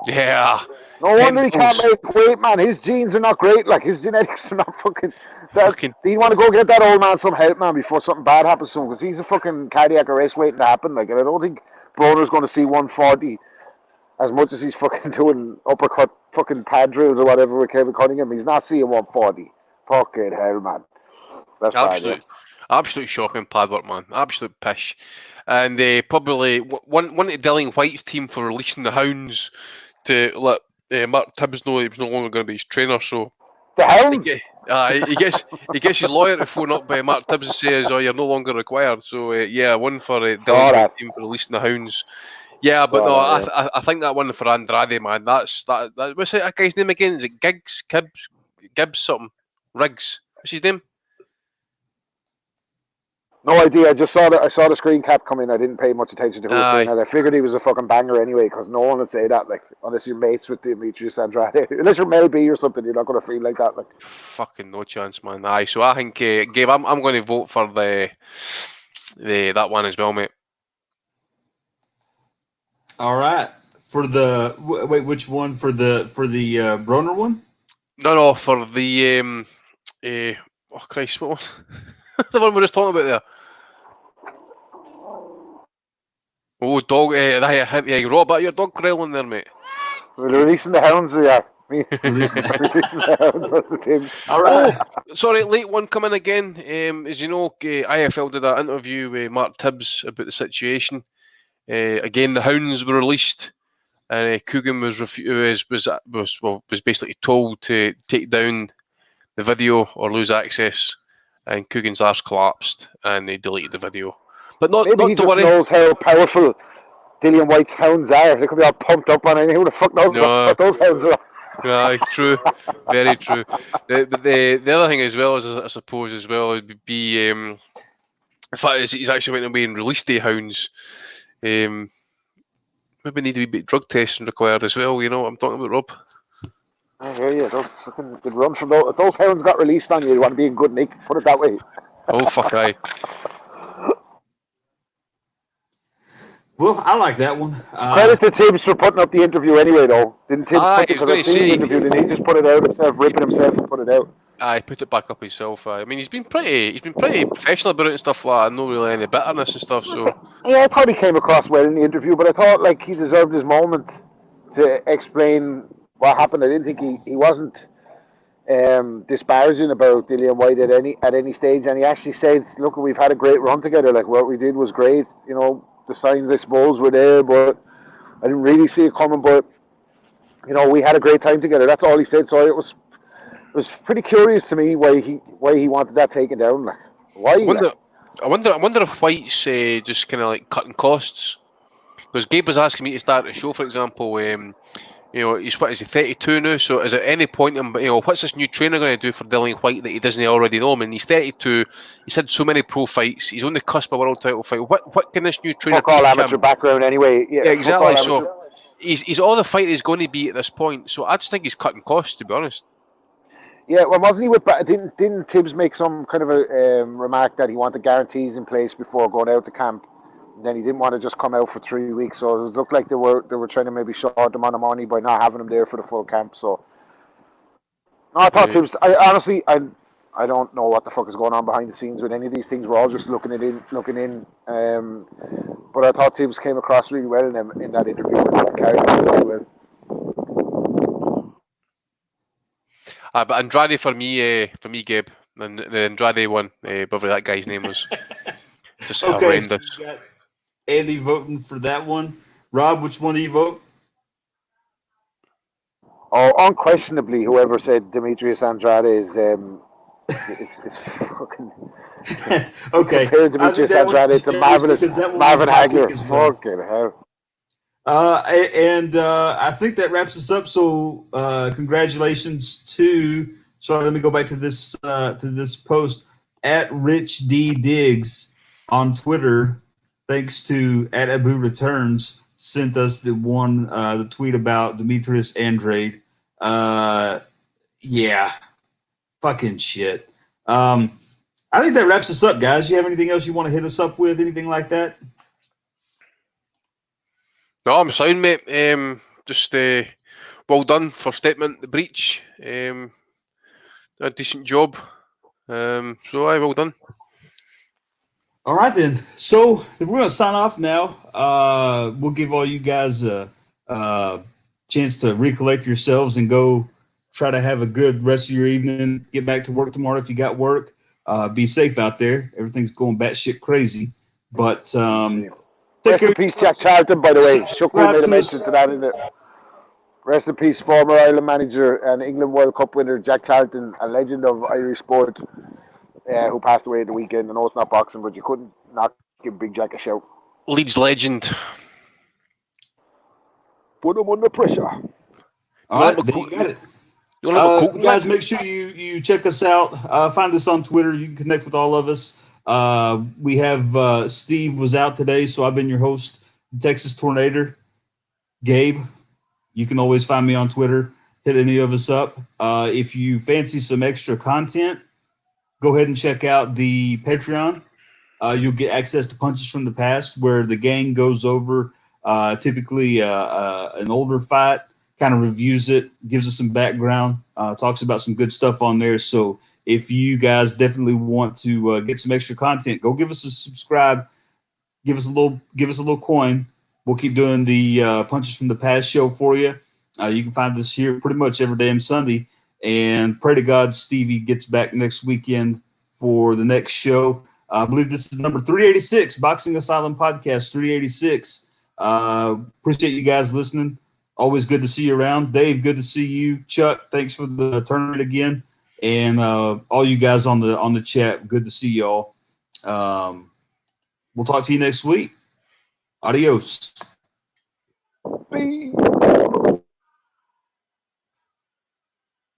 Yeah. No wonder he can't make weight, man. His genes are not great. Like, his genetics are not fucking... Do you want to go get that old man some help, man, before something bad happens to him? Because he's a fucking cardiac arrest waiting to happen. Like, and I don't think Broner's going to see 140 as much as he's fucking doing uppercut fucking pad drills or whatever with Kevin Cunningham, he's not seeing 140. Fucking hell, man. That's absolute shocking pad work, man. Absolute pish. And probably one to Dillian Whyte's team for releasing the hounds to let Mark Tibbs know he was no longer going to be his trainer. So the hounds. He gets his lawyer to phone up by Mark Tibbs and says, "Oh, you're no longer required." So one for Dillian Whyte's team for releasing the hounds. Yeah, but I think that one for Andrade, man. What's that guy's name again? Is it Gibbs something? Riggs? What's his name? No idea. I just saw the screen cap come in. I didn't pay much attention to who was saying that. I figured he was a fucking banger anyway, because no one would say that. Like, unless you're mates with Demetrius Andrade, unless you're Mel B or something, you're not going to feel like that. Like, fucking no chance, man. Aye, so I think, Gabe, I'm going to vote for the that one as well, mate. All right. For the wait, which one? For the Broner one? No, for the oh Christ, what one? The one we were just talking about there. Oh, dog! Rob, your dog growling there, mate. We're releasing the hounds, yeah. Releasing the hounds. All right. Oh, sorry, late one coming again. As you know, IFL did an interview with Mark Tibbs about the situation. Again, the hounds were released, and Coogan was basically told to take down the video or lose access. And Coogan's arse collapsed, and they deleted the video. But not he to worry. Knows how powerful Dillian Whyte's hounds are. They could be all pumped up on it. Who the fuck knows what those hounds are? Right, true, very true. The other thing as well, as I suppose as well, would be in fact he's actually went away and released the hounds. Maybe need a bit drug testing required as well. You know what I'm talking about, Rob? Oh, yeah, those fucking good run from those hounds got released on you. You want to be in good nick, put it that way. Oh, fuck, aye. Well, I like that one. Credit to Tibbs for putting up the interview anyway, though. Didn't Tibbs put it? Because I've seen the interview, didn't he just put it out himself, ripping himself and put it out? Aye, put it back up himself. I mean, he's been pretty professional about it and stuff like that. No really any bitterness and stuff. So yeah, I thought he came across well in the interview, but I thought like he deserved his moment to explain what happened. I didn't think he wasn't disparaging about Dillian Whyte at any stage, and he actually said, "Look, we've had a great run together. Like what we did was great. You know, the signs I suppose were there, but I didn't really see it coming. But you know, we had a great time together." That's all he said. So it was pretty curious to me why he wanted that taken down. Like, why? I wonder if Whyte's just kind of like cutting costs. Because Gabe was asking me to start a show, for example. You know, he's 32 now. So, is there any point in what's this new trainer going to do for Dillian Whyte that he doesn't already know? I mean, he's 32. He's had so many pro fights. He's on the cusp of a world title fight. What can this new trainer teach him? Amateur background anyway. Yeah, exactly. So, he's all the fight he's going to be at this point. So, I just think he's cutting costs, to be honest. Yeah, well, wasn't he with? Didn't Tibbs make some kind of a remark that he wanted guarantees in place before going out to camp? And then he didn't want to just come out for 3 weeks, so it looked like they were trying to maybe short them on the money by not having him there for the full camp. So, no, I thought Tibbs. I honestly, I don't know what the fuck is going on behind the scenes with any of these things. We're all just looking in. But I thought Tibbs came across really well in that interview and carried on really well. But Andrade for me, Gabe, and the Andrade one, whatever that guy's name was, just horrendous. So you got Andy voting for that one. Rob, which one do you vote? Oh, unquestionably, whoever said Demetrius Andrade is it's fucking okay. Compared to Demetrius Andrade to Marvin Hagler. Fucking hell. I think that wraps us up. So, congratulations to. Sorry, let me go back to this post at Rich D Diggs on Twitter. Thanks to at Abu Returns sent us the tweet about Demetrius Andrade. Yeah, fucking shit. I think that wraps us up, guys. You have anything else you want to hit us up with? Anything like that? No, I'm sound, mate. Just well done for Statement the Breach. A decent job. Well done. All right then. So we're gonna sign off now. We'll give all you guys a chance to recollect yourselves and go try to have a good rest of your evening. Get back to work tomorrow if you got work. Be safe out there. Everything's going batshit crazy. But take Rest care. in peace, Jack Charlton, by the way. Shukri made a to mention us. to that in it. Rest in peace, former Ireland manager and England World Cup winner Jack Charlton, a legend of Irish sport, who passed away at the weekend. I know it's not boxing, but you couldn't not give Big Jack a shout. Leeds legend. Put him under pressure. All right, there you got it. You want to have a guys, make sure you check us out. Find us on Twitter. You can connect with all of us. We have Steve was out today, so I've been your host, Texas Tornado. Gabe, you can always find me on Twitter. Hit any of us up. If you fancy some extra content, go ahead and check out the Patreon. You'll get access to Punches from the Past, where the gang goes over typically an older fight, kind of reviews it, gives us some background, talks about some good stuff on there. So if you guys definitely want to get some extra content, go give us a subscribe, give us a little coin. We'll keep doing the Punches from the Past show for you. You can find this here pretty much every damn Sunday. And pray to God Stevie gets back next weekend for the next show. I believe this is number 386, Boxing Asylum Podcast 386. Appreciate you guys listening. Always good to see you around. Dave, good to see you. Chuck, thanks for the tournament again. And all you guys on the chat, good to see y'all. We'll talk to you next week. Adios.